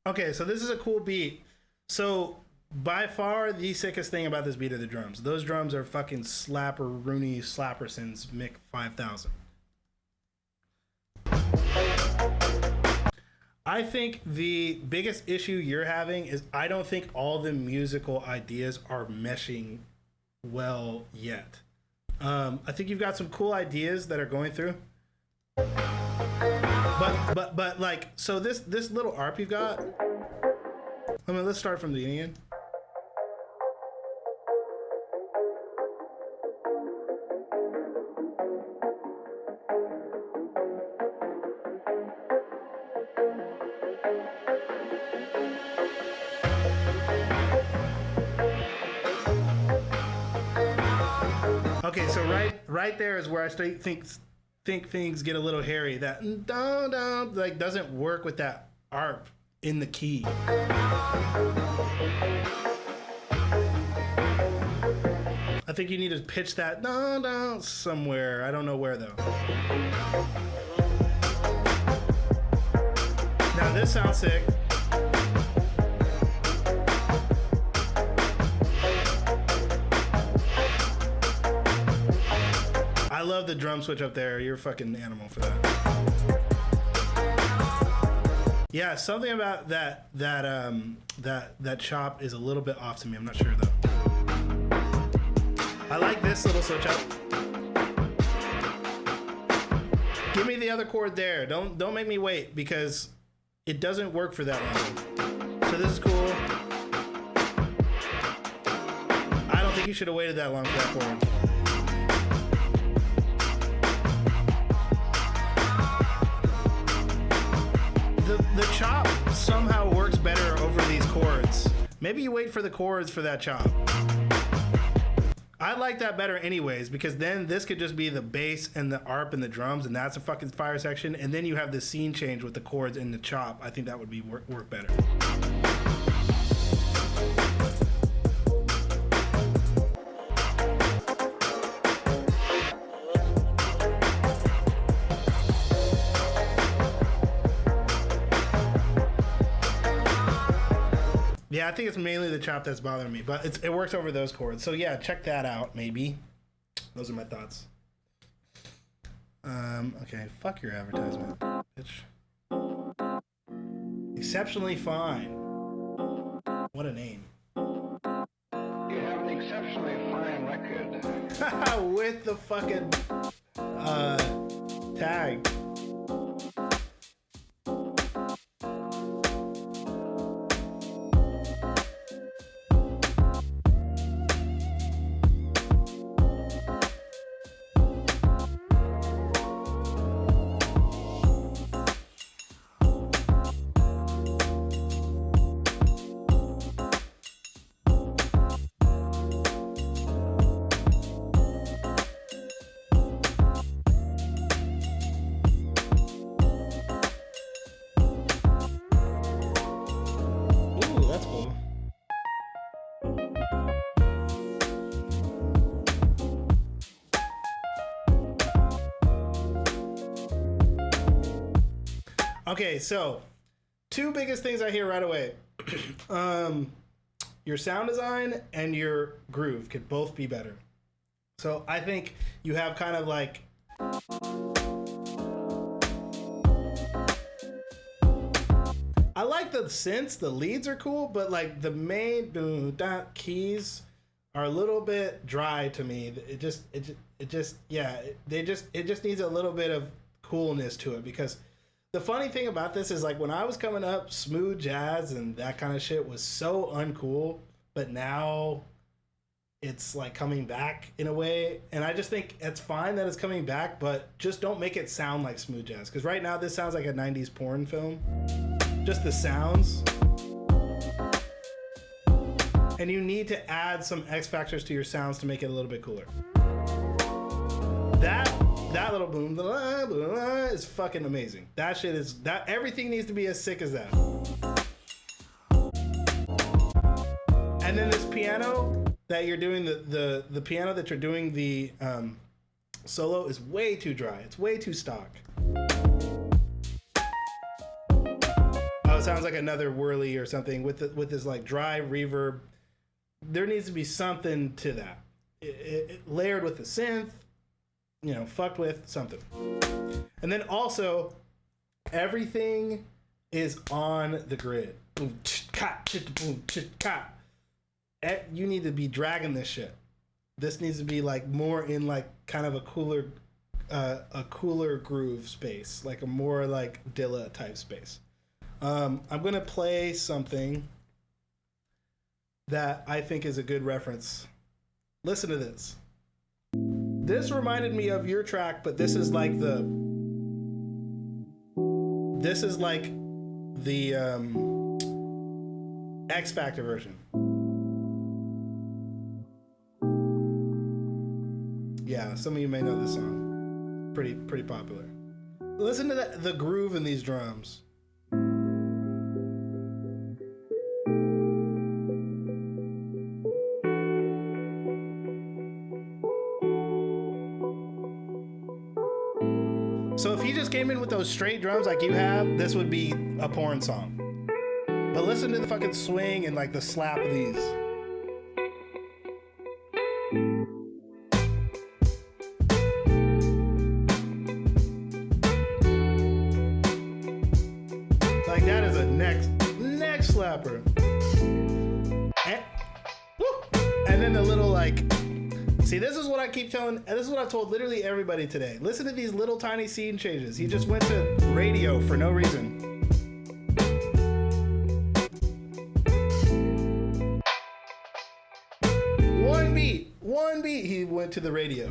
Okay, so this is a cool beat. So by far the sickest thing about this beat are the drums. Those drums are fucking slapper Rooney Slapperson's Mick 5000. I think the biggest issue you're having is I don't think all the musical ideas are meshing well yet. I think you've got some cool ideas that are going through. But like, so this little ARP you've got, I mean, let's start from the beginning. Okay, so right there is where I think things get a little hairy. That like doesn't work with that ARP in the key. I think you need to pitch that somewhere. I don't know where though. Now this sounds sick. I love the drum switch up there. You're a fucking animal for that. Yeah, something about that chop is a little bit off to me. I'm not sure though. I like this little switch up. Give me the other chord there. Don't make me wait because it doesn't work for that long. So this is cool. I don't think you should have waited that long for that chord. The chop somehow works better over these chords. Maybe you wait for the chords for that chop. I like that better anyways, because then this could just be the bass and the ARP and the drums, and that's a fucking fire section, and then you have the scene change with the chords and the chop. I think that would be work better. Yeah, I think it's mainly the chop that's bothering me, but it works over those chords. So yeah, check that out, maybe. Those are my thoughts. Okay, fuck your advertisement, bitch. Exceptionally Fine. What a name. You have an exceptionally fine record. With the fucking tag. Okay, so two biggest things I hear right away. Your sound design and your groove could both be better. So I think you have kind of like I like the synths, the leads are cool, but like the main keys are a little bit dry to me. It just needs a little bit of coolness to it, because the funny thing about this is, like, when I was coming up, smooth jazz and that kind of shit was so uncool, but now it's like coming back in a way, and I just think it's fine that it's coming back, but just don't make it sound like smooth jazz, because right now this sounds like a 90s porn film. Just the sounds. And you need to add some X factors to your sounds to make it a little bit cooler. That little boom blah, blah, blah, is fucking amazing. That shit is that everything needs to be as sick as that. And then this piano that you're doing the piano that you're doing the solo is way too dry. It's way too stock. Oh, it sounds like another whirly or something with this like dry reverb. There needs to be something to that. It layered with the synth, you know, fucked with something. And then also, everything is on the grid. You need to be dragging this shit. This needs to be like more in like kind of a cooler groove space, like a more like Dilla type space. I'm gonna play something that I think is a good reference. Listen to this. This reminded me of your track, but this is like the X Factor version. Yeah, some of you may know this song. Pretty popular. Listen to the groove in these drums. So if he just came in with those straight drums like you have, this would be a porn song. But listen to the fucking swing and like the slap of these. Like that is a next slapper. And then the little like, see, this is what I keep telling, and this is what I've told literally everybody today. Listen to these little tiny scene changes. He just went to radio for no reason. One beat, he went to the radio.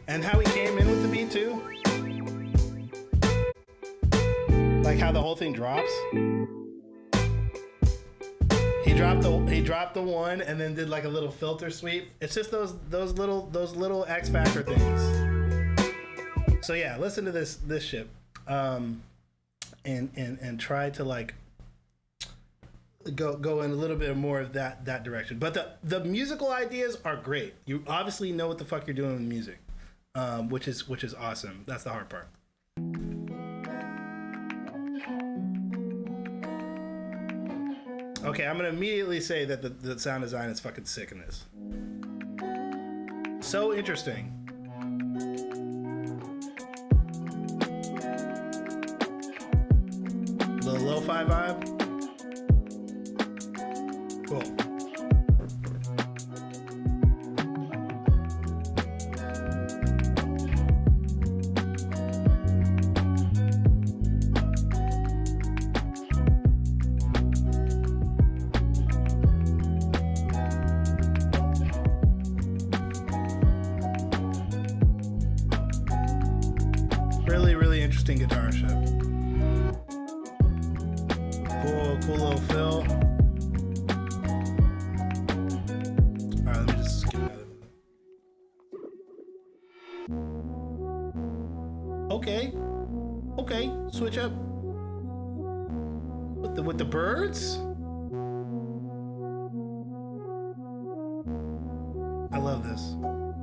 And how he came in with the beat too. Like how the whole thing drops. He dropped the one and then did like a little filter sweep. It's just those little X Factor things. So yeah, listen to this shit, and try to like go in a little bit more of that direction. But the musical ideas are great. You obviously know what the fuck you're doing with music, which is awesome. That's the hard part. Okay, I'm gonna immediately say that the sound design is fucking sick in this. So interesting. Little lo-fi vibe. Cool. Really interesting guitar ship. Cool little fill. Alright, let me just skip that. Okay, switch up. With the birds? I love this.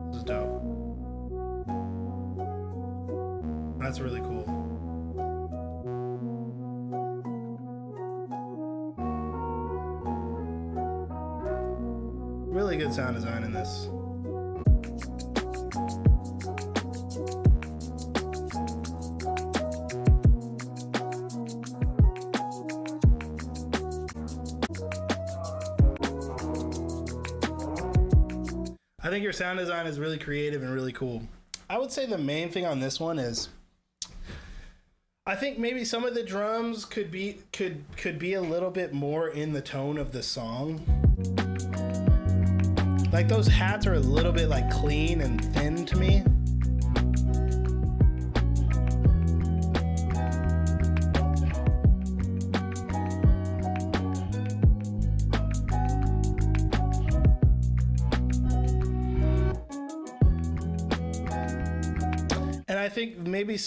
This is dope. That's really cool. Really good sound design in this. I think your sound design is really creative and really cool. I would say the main thing on this one is I think maybe some of the drums could be a little bit more in the tone of the song. Like those hats are a little bit like clean and thin to me. And I think maybe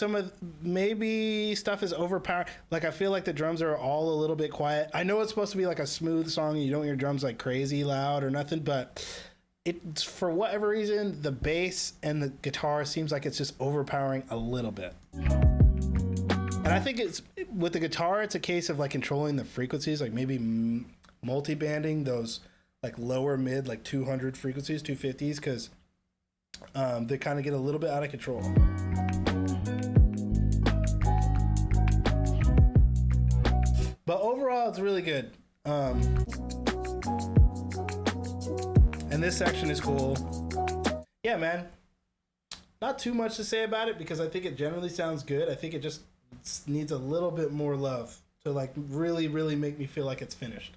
stuff is overpowered. Like I feel like the drums are all a little bit quiet. I know it's supposed to be like a smooth song and you don't hear drums like crazy loud or nothing, but it's for whatever reason the bass and the guitar seems like it's just overpowering a little bit. And I think it's with the guitar, it's a case of like controlling the frequencies, like maybe multi-banding those like lower mid like 200 frequencies, 250s, because they kind of get a little bit out of control. But overall, it's really good. And this section is cool. Yeah, man. Not too much to say about it because I think it generally sounds good. I think it just needs a little bit more love to like really, really make me feel like it's finished.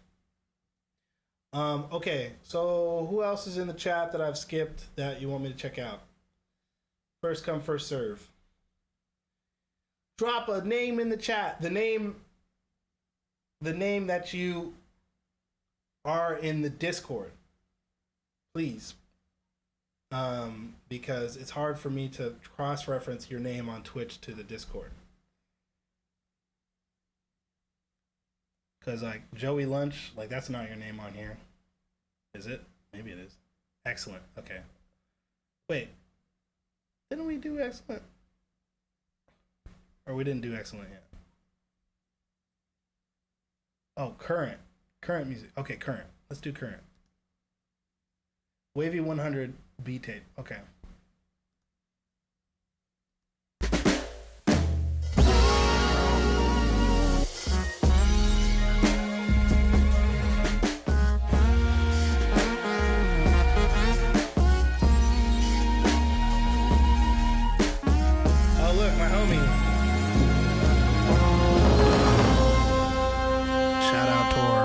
Okay, so who else is in the chat that I've skipped that you want me to check out? First come, first serve. Drop a name in the chat. The name that you are in the Discord, please. Because it's hard for me to cross-reference your name on Twitch to the Discord. Because like Joey Lunch, like that's not your name on here. Is it? Maybe it is. Excellent. Okay. Wait. Didn't we do excellent? Or we didn't do excellent yet? Oh, current. Current music. Okay, current. Let's do current. Wavy 100 B tape. Okay. Oh, look, my homie. Shout out Tor.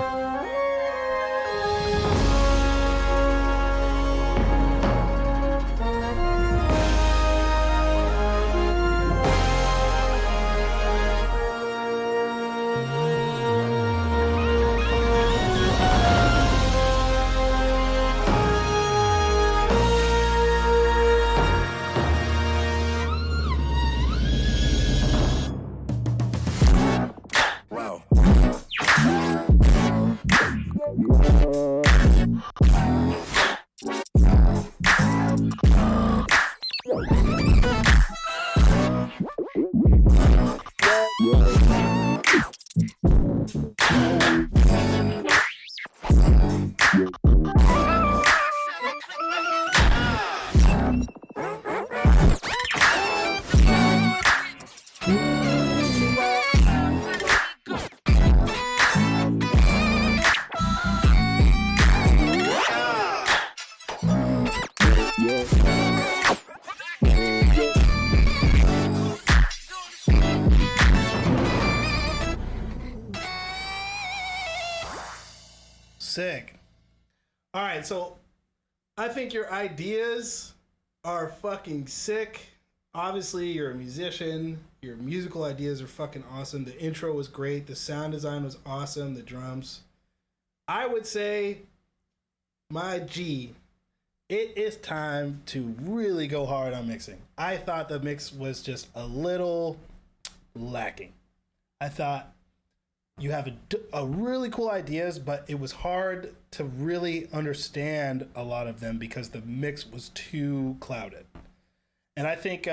Wow. Sick. All right, so I think your ideas are fucking sick. Obviously, you're a musician. Your musical ideas are fucking awesome. The intro was great. The sound design was awesome. The drums. I would say, my G, it is time to really go hard on mixing. I thought the mix was just a little lacking. I thought you have a really cool ideas, but it was hard to really understand a lot of them because the mix was too clouded. And I think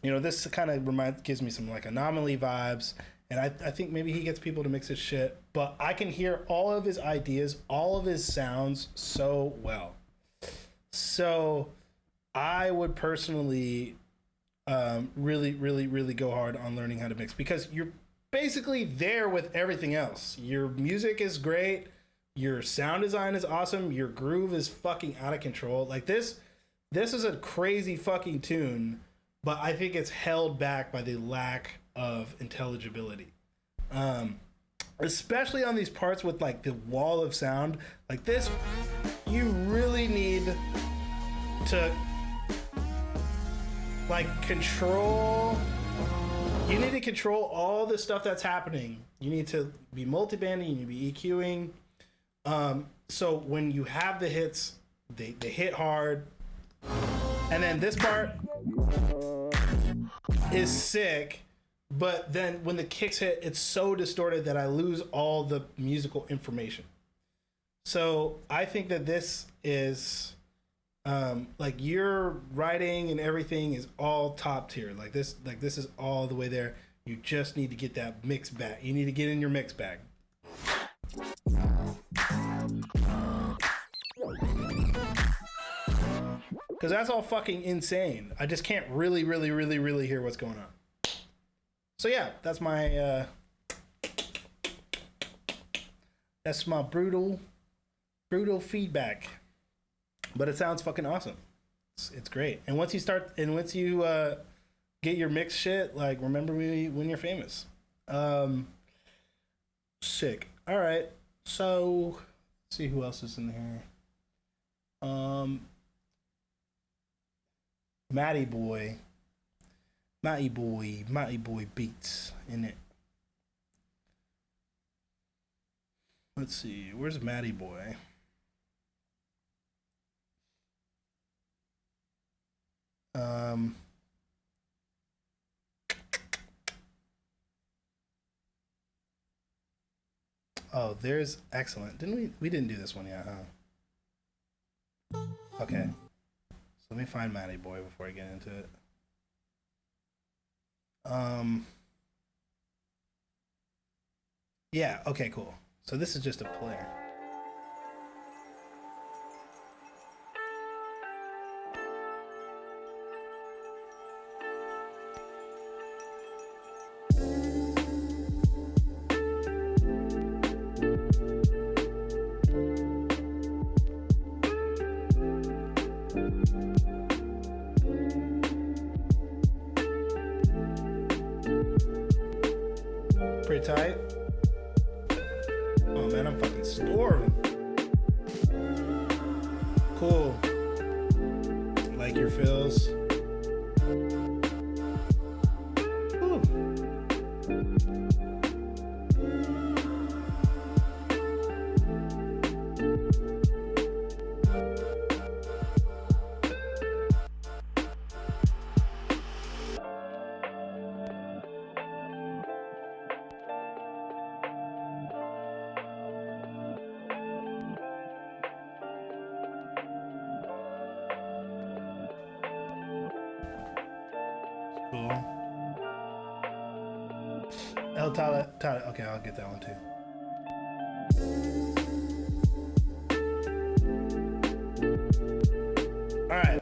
You know, this kind of gives me some like anomaly vibes, and I think maybe he gets people to mix his shit. But I can hear all of his ideas, all of his sounds so well. So I would personally really go hard on learning how to mix, because you're basically there with everything else. Your music is great, your sound design is awesome, your groove is fucking out of control. Like this is a crazy fucking tune, but I think it's held back by the lack of intelligibility. Especially on these parts with like the wall of sound. Like this, you really need to like control. You need to control all the stuff that's happening. You need to be multi-banding, you need to be EQing. So when you have the hits, they hit hard. And then this part is sick, but then when the kicks hit, it's so distorted that I lose all the musical information. So I think that this is like your writing and everything is all top tier. Like this is all the way there. You just need to get that mix bag. You need to get in your mix bag. Because that's all fucking insane. I just can't really hear what's going on. So yeah, that's my brutal feedback. But it sounds fucking awesome. It's great. And once you get your mix shit, like, remember me when you're famous. Sick. All right. So let's see who else is in here. Matty Boy beats in it. Let's see, where's Matty Boy? Oh, there's excellent. We didn't do this one yet, huh? Okay. Let me find Matty Boy before I get into it. Yeah, okay, cool. So this is just a player. Pretty tight. Oh man, I'm fucking starving. Cool. Like your fills. Ooh. Cool. El Tala. Okay, I'll get that one too. All right.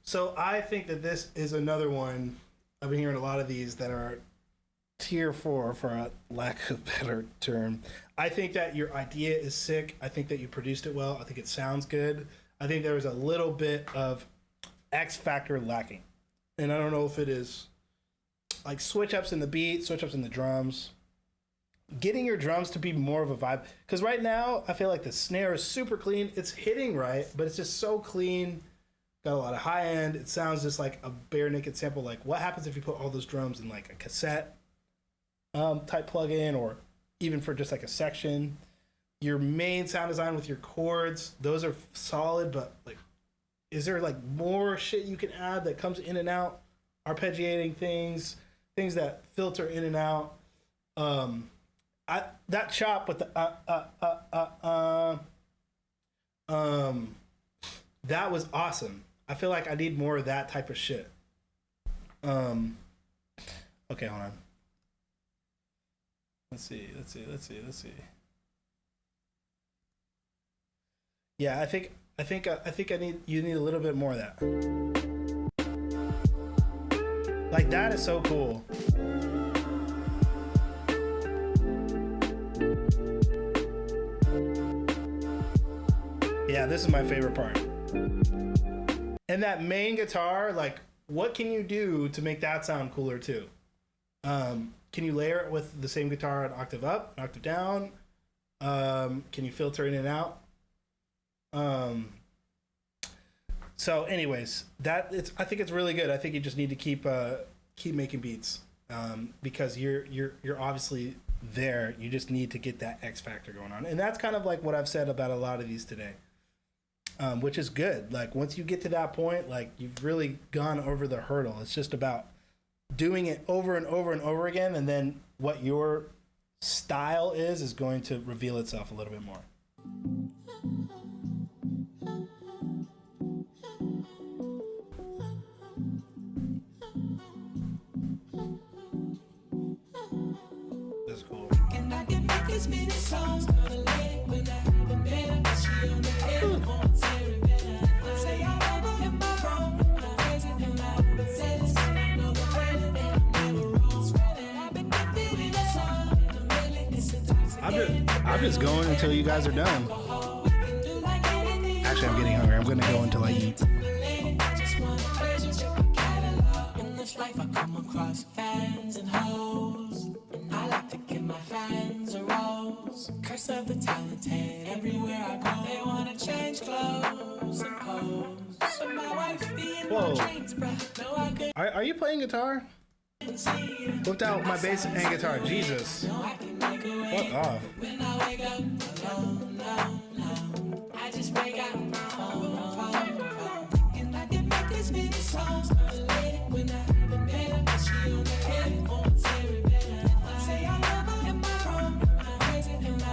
So I think that this is another one. I've been hearing a lot of these that are tier 4, for a lack of a better term. I think that your idea is sick. I think that you produced it well. I think it sounds good. I think there was a little bit of X factor lacking. And I don't know if it is like switch ups in the beat, switch ups in the drums, getting your drums to be more of a vibe. Because right now, I feel like the snare is super clean. It's hitting right, but it's just so clean. Got a lot of high end. It sounds just like a bare naked sample. Like, what happens if you put all those drums in like a cassette type plug-in, or even for just like a section? Your main sound design with your chords, those are solid, but like, is there like more shit you can add that comes in and out? Arpeggiating things that filter in and out. That chop with the that was awesome. I feel like I need more of that type of shit. Okay, hold on. Let's see. Yeah, I think you need a little bit more of that. Like, that is so cool. Yeah, this is my favorite part. And that main guitar, like, what can you do to make that sound cooler too? Can you layer it with the same guitar an octave up, an octave down? Can you filter in and out? So anyways, I think it's really good. I think you just need to keep making beats, because you're obviously there. You just need to get that X factor going on. And that's kind of like what I've said about a lot of these today. Which is good. Like, once you get to that point, like, you've really gone over the hurdle. It's just about doing it over and over and over again, and then what your style is going to reveal itself a little bit more. That's cool. I'm just going until you guys are done. Actually, I'm getting hungry. I'm going to go until I eat. In this life, I come across fans and hoes, and I like to give my fans a rose. Curse of the talented, everywhere I go, they wanna change clothes and pose. But my wife be in my dreams, bruh. No, I couldn't. Are you playing guitar? Whipped out my bass and guitar. Jesus. Fuck off. When I wake up alone, I just break out my phone. And I can make this many songs. When I haven't met her, but she on the head, won't say it better. If I say I love her, am I wrong? I'm crazy, and I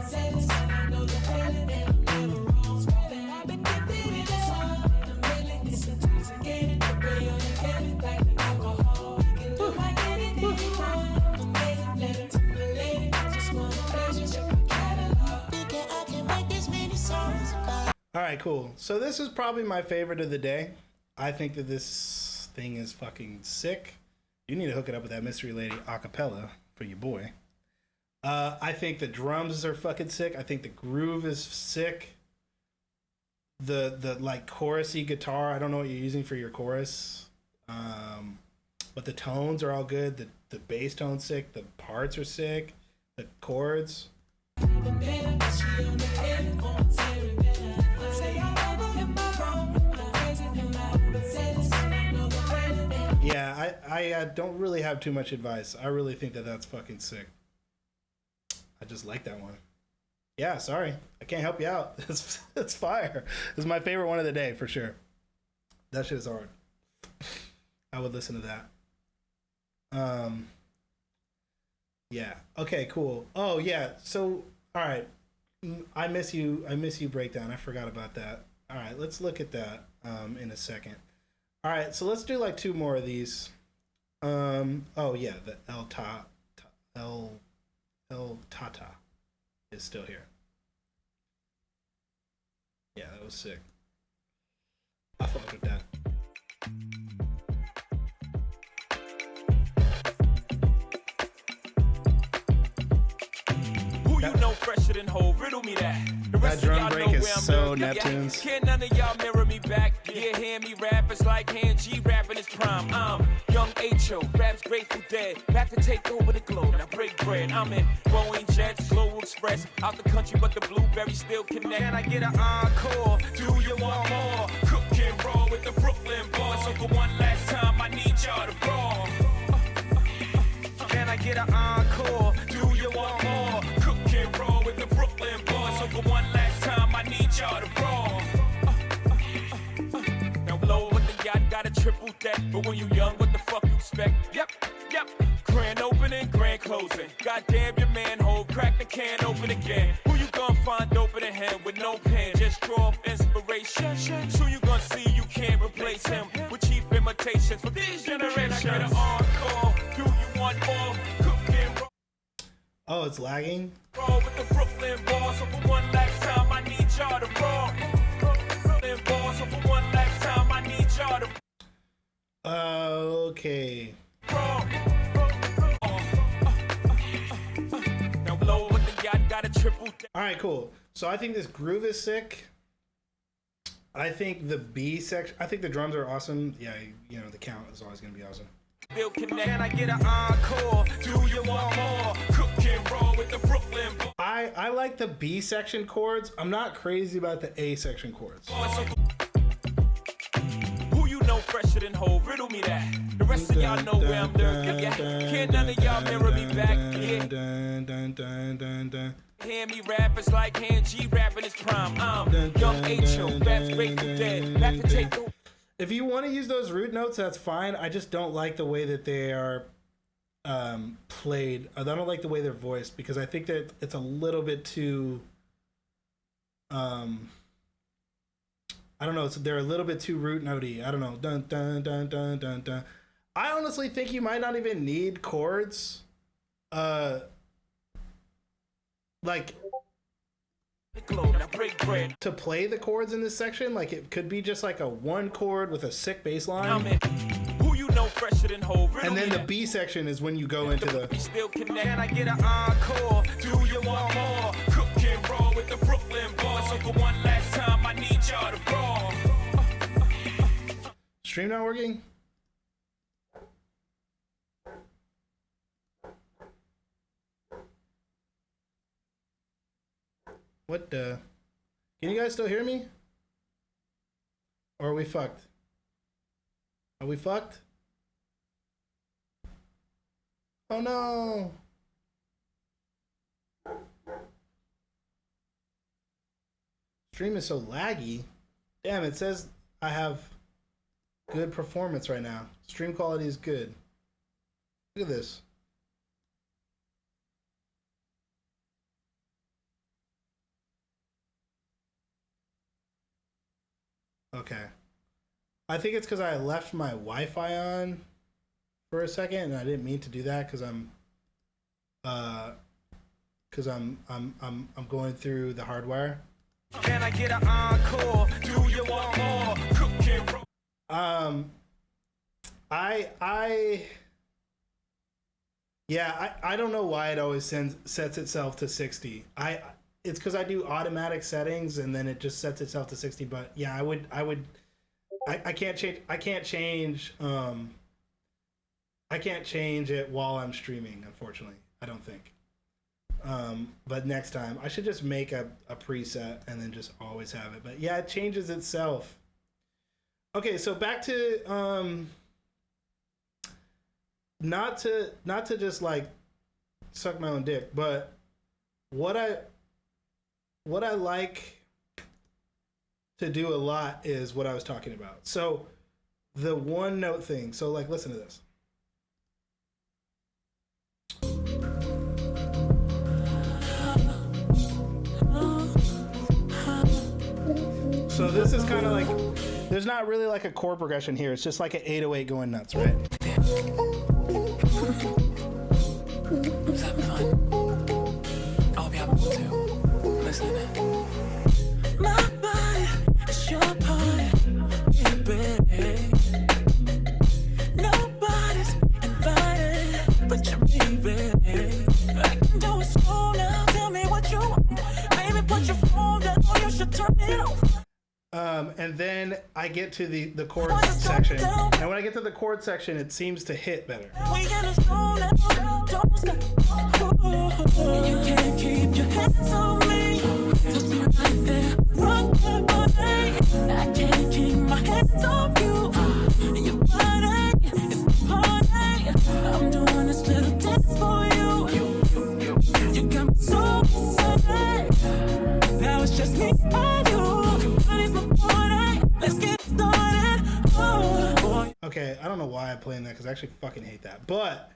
say this, and I know the feeling, and I'm never wrong. Then I've been gifted with a song, and I'm really intoxicated. The way on your head, like the alcohol. We can do like anything you want. Amazing letter to the lady. I just want to pleasure, check my catalog. I can make this many songs. All right, cool. So this is probably my favorite of the day. I think that this thing is fucking sick. You need to hook it up with that Mystery Lady acapella for your boy. I think the drums are fucking sick. I think the groove is sick. The like chorusy guitar, I don't know what you're using for your chorus. But the tones are all good. The bass tone's sick. The parts are sick. The chords. Yeah, I don't really have too much advice. I really think that that's fucking sick. I just like that one. Yeah, sorry. I can't help you out. It's fire. It's my favorite one of the day, for sure. That shit is hard. I would listen to that. Yeah. Okay, cool. Oh, yeah. So, all right. I miss you breakdown. I forgot about that. All right, let's look at that in a second. All right, so let's do like two more of these. Oh yeah, the El Tata is still here. Yeah, that was sick. I fucked with that. Who you know fresher than whole? Riddle me that. The rest That of drum y'all break know is where I'm so at. Neptunes. Can't none of y'all mirror me back. Yeah, hear me rap. It's like hand G rapping his prime. I'm young H.O. Raps Grateful Dead. Back to take over the globe. Now break bread. I'm in Boeing Jets, Global Express. Out the country, but the blueberries still connect. Can I get an encore? Do you want more? Cook and roll with the Brooklyn boys. So for one last time, I need y'all to roll. Can I get an encore? Do you want more? Cook and roll with the Brooklyn boys. So for one last time, I need y'all to roll. Now low with the yacht, got a triple deck. But when you young, what the fuck you expect? Yep. Grand opening, grand closing. Goddamn your manhole, crack the can open again. Who you gonna find dope in a hand with no pen. Just draw off inspiration. Soon you gonna see you can't replace him with cheap imitations from this generation. I get an encore. Do you want more? Cook and roll. Oh, it's lagging? Roll with the Brooklyn boss. So for one last time, I need y'all to roll. Brooklyn boss. So for one last time, I need y'all to okay. roll. Now blow with the yacht, got a triple. All right, cool. So I think this groove is sick. I think the B section, I think the drums are awesome. Yeah, you know, the count is always going to be awesome. Still connect. Can I get an encore? Do you want more? Cook and roll with the Brooklyn boss. I like the B section chords. I'm not crazy about the A section chords. Who you know fresher than Hov? Riddle me that. The rest of y'all know where I'm lurking. Yeah, can't none of y'all mirror me back. Yeah. Hear me rap, it's like hand G rapping his prime. I'm young H.O. Raps Grateful Dead. Back to take over. If you want to use those root notes, that's fine. I just don't like the way that they are played. I don't like the way they're voiced because I think that it's a little bit too. I don't know. They're a little bit too root notey. I don't know. Dun dun dun dun dun dun. I honestly think you might not even need chords. Like to play the chords in this section. Like it could be just like a one chord with a sick bass line. Who you know fresher than Hov? And then the B section is when you go into the. Still connect. Can I get an encore? Do you want more? Cook and roll with the Brooklyn boss. So for one last time, I need y'all to roll. Stream not working? What the? Can you guys still hear me? Or are we fucked? Are we fucked? Oh no! Stream is so laggy. Damn, it says I have good performance right now. Stream quality is good. Look at this. Okay. I think it's because I left my Wi-Fi on for a second, and I didn't mean to do that because I'm going through the hardwire. Can I get an encore? Do you want more? Cook and roll. I don't know why it always sets itself to 60. It's because I do automatic settings and then it just sets itself to 60. But yeah, I can't change it while I'm streaming, unfortunately. I don't think. But next time I should just make a preset and then just always have it. But yeah, it changes itself. Okay, so back to not to just like suck my own dick, but what I like to do a lot is what I was talking about. So the one note thing. So like, listen to this. So this is kind of like, there's not really like a chord progression here. It's just like an 808 going nuts, right? Who's having fun? I hope you're having fun too. Listen to that. My body is your party, baby. Nobody's invited but your baby. I can do it slow now. Tell me what you want. Baby, put your phone down or you should turn it off. And then I get to the chord section. And when I get to the chord section, it seems to hit better. We can slow down, don't stop. You can't keep your hands on me. Touch me right there, rock my body. I can't keep my hands off you. Your body is party. I'm doing this little dance for you. You got me so excited. Now it's just me and you. Let's get started. Oh, boy. Okay, I don't know why I'm playing that because I actually fucking hate that. But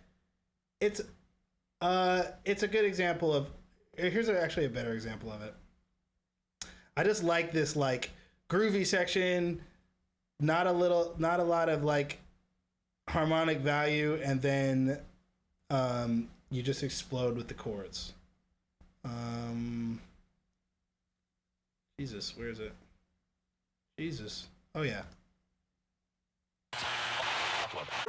it's a good example of Here's actually a better example of it. I just like this like groovy section, not a lot of like harmonic value, and then you just explode with the chords. Jesus, where is it? Jesus. Oh yeah.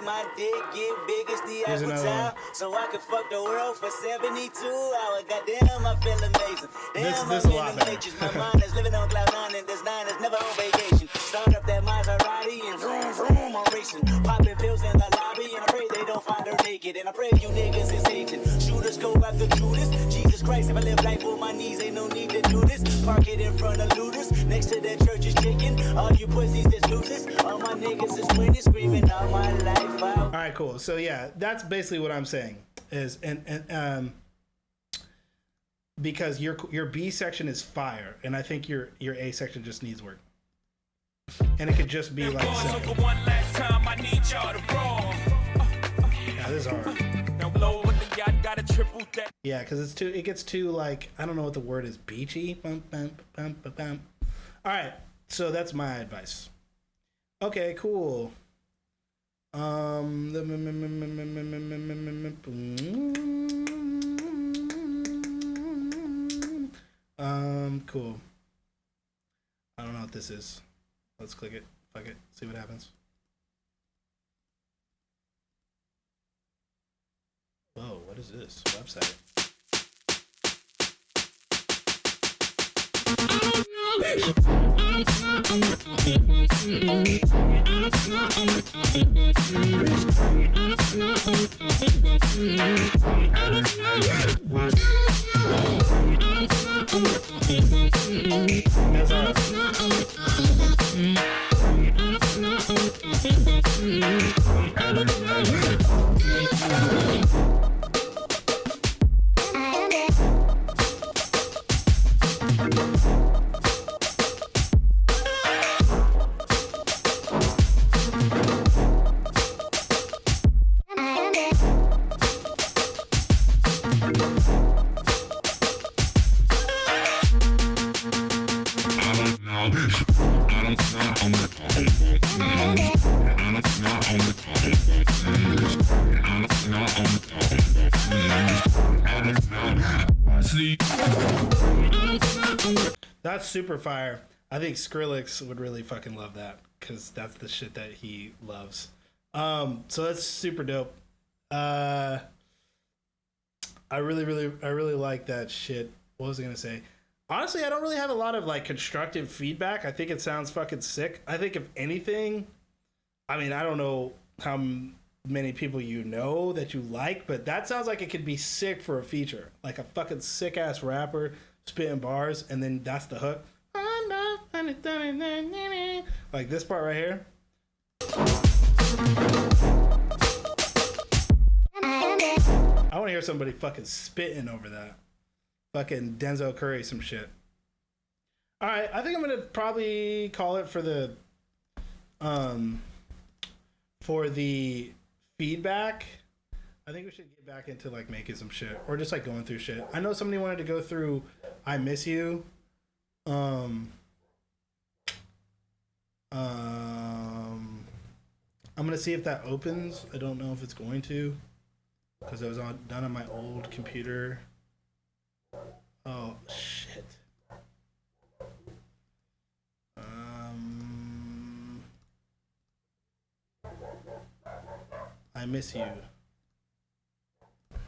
My dick get big as the Here's Eiffel another Tower, one. so I can fuck the world for 72 hours. Goddamn, I feel amazing. Damn, This I'm a lot in the better. matrix. My mind is living on cloud nine, and this nine is never on vacation. Start up that Maserati and vroom vroom, I'm racing. Popping pills in the lobby, and I pray they don't find her naked. And I pray you niggas is hating. Shooters go after Judas. Jesus Christ, if I live life on my knees, ain't no need to do this. Park it in front of looters. Next to that church is chicken. All you pussies is losers. All my niggas is winning, screaming all my life out. All right, cool. So yeah, that's basically what I'm saying is, and because your B section is fire, and I think your A section just needs work, and it could just be like So so. for one last time, I need y'all to roll. Yeah, this is hard. Now blow with the yacht, got a triple that. Yeah, because it gets too like, I don't know what the word is, beachy. Bum, bum, bum, bum, bum. All right, so that's my advice. Okay, cool. Cool. I don't know what this is. Let's click it. Fuck it. See what happens. Whoa, what is this website? That's super fire. I think Skrillex would really fucking love that because that's the shit that he loves. So that's super dope. I really like that shit. What was I gonna say? Honestly, I don't really have a lot of like constructive feedback. I think it sounds fucking sick. I think if anything, I mean, I don't know how many people you know that you like, but that sounds like it could be sick for a feature. Like a fucking sick ass rapper spitting bars, and then that's the hook. Like this part right here. I want to hear somebody fucking spitting over that. Fucking Denzel Curry some shit. All right, I think I'm gonna probably call it for the feedback. I think we should get back into like making some shit or just like going through shit. I know somebody wanted to go through I Miss You. I'm gonna see if that opens. I don't know if it's going to because it was done on my old computer. Oh shit. I Miss You.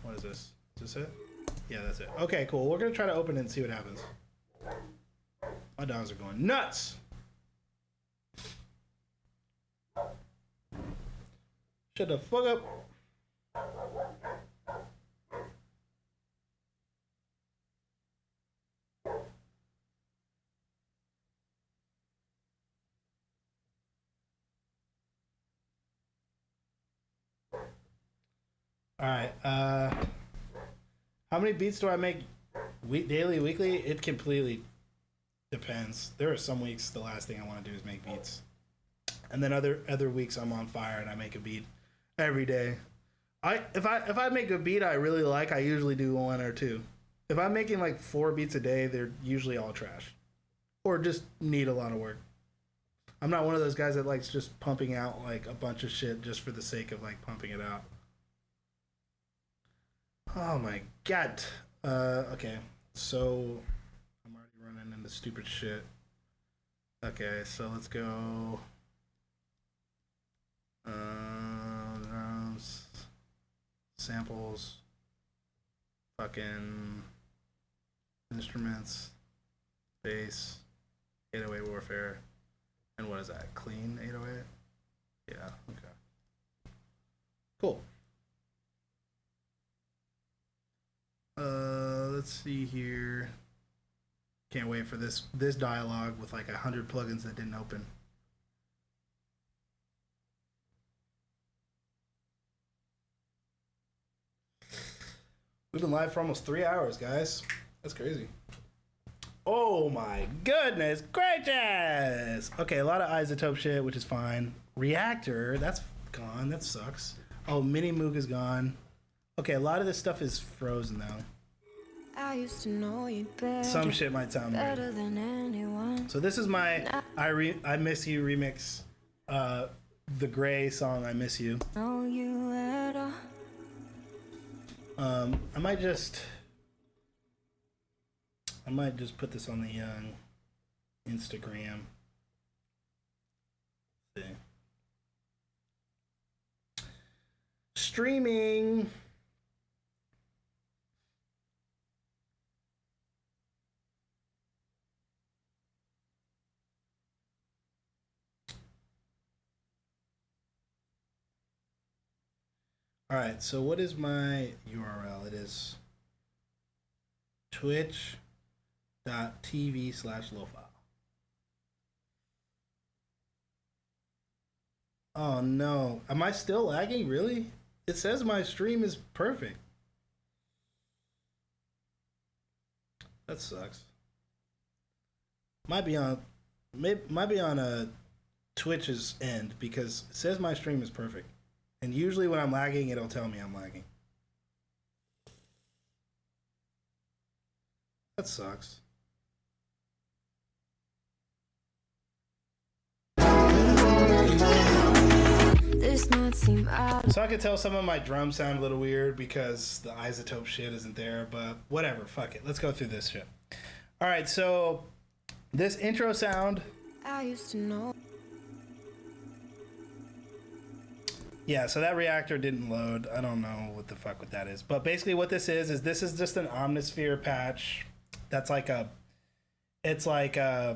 What is this? Is this it? Yeah, that's it. Okay, cool. We're gonna try to open it and see what happens. My dogs are going nuts. Shut the fuck up. All right. How many beats do I make daily, weekly? It completely depends. There are some weeks the last thing I want to do is make beats, and then other weeks I'm on fire and I make a beat every day. If I make a beat I really like, I usually do one or two. If I'm making like 4 beats a day, they're usually all trash. Or just need a lot of work. I'm not one of those guys that likes just pumping out like a bunch of shit just for the sake of like pumping it out. Oh my god. Okay. So I'm already running into stupid shit. Okay, so let's go. Drums, samples, fucking instruments, bass, 808 Warfare, and what is that? Clean 808? Yeah, okay. Cool. Let's see here. Can't wait for this dialogue with like 100 plugins that didn't open. We've been live for almost 3 hours, guys. That's crazy. Oh my goodness gracious! Okay, a lot of isotope shit, which is fine. Reactor, that's gone. That sucks. Oh, Mini Moog is gone. Okay, a lot of this stuff is frozen though. I used to know you better. Some shit might sound better weird. than anyone. So this is my I Miss You remix. The Gray song I Miss You. Know you at all. I might just put this on the Instagram. Let's see. Streaming. All right, so what is my URL? It is twitch.tv/lophiile. Oh no, am I still lagging? Really? It says my stream is perfect. That sucks. Might be on Twitch's end because it says my stream is perfect. And usually when I'm lagging, it'll tell me I'm lagging. That sucks. This not seem out. So I could tell some of my drums sound a little weird because the isotope shit isn't there, but whatever, fuck it. Let's go through this shit. All right, so this intro sound. I used to know. Yeah, so that reactor didn't load. I don't know what the fuck what that is. But basically what this is just an Omnisphere patch. That's like it's like I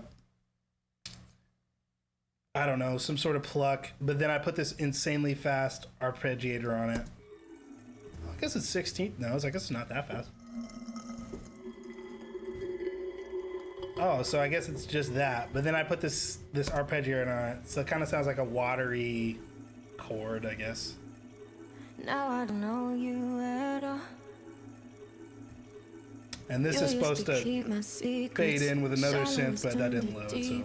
don't know, some sort of pluck. But then I put this insanely fast arpeggiator on it. I guess it's 16th notes. I guess it's not that fast. Oh, so I guess it's just that. But then I put this arpeggiator on it. So it kind of sounds like a watery chord, I guess. Now I don't know you at all. And this is supposed to fade in with another synth, but that didn't load, so.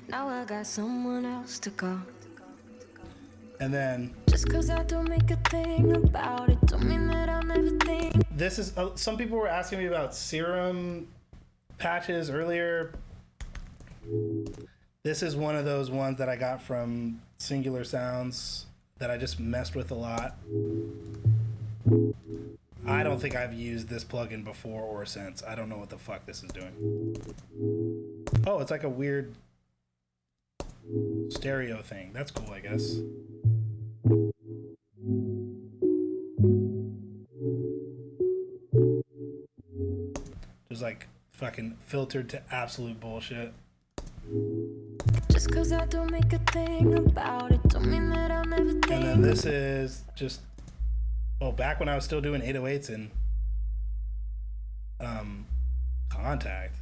Now I got someone else to call. And then Just cause I don't make a thing about it, don't mean that I'll never think. this is some people were asking me about serum patches earlier. This is one of those ones that I got from Singular Sounds that I just messed with a lot. I don't think I've used this plugin before or since. I don't know what the fuck this is doing. Oh, it's like a weird stereo thing. That's cool, I guess. Just like fucking filtered to absolute bullshit. Just cause I don't make a thing about it, don't mean that I'll never think. And then this is just, oh, back when I was still doing 808s in Contact.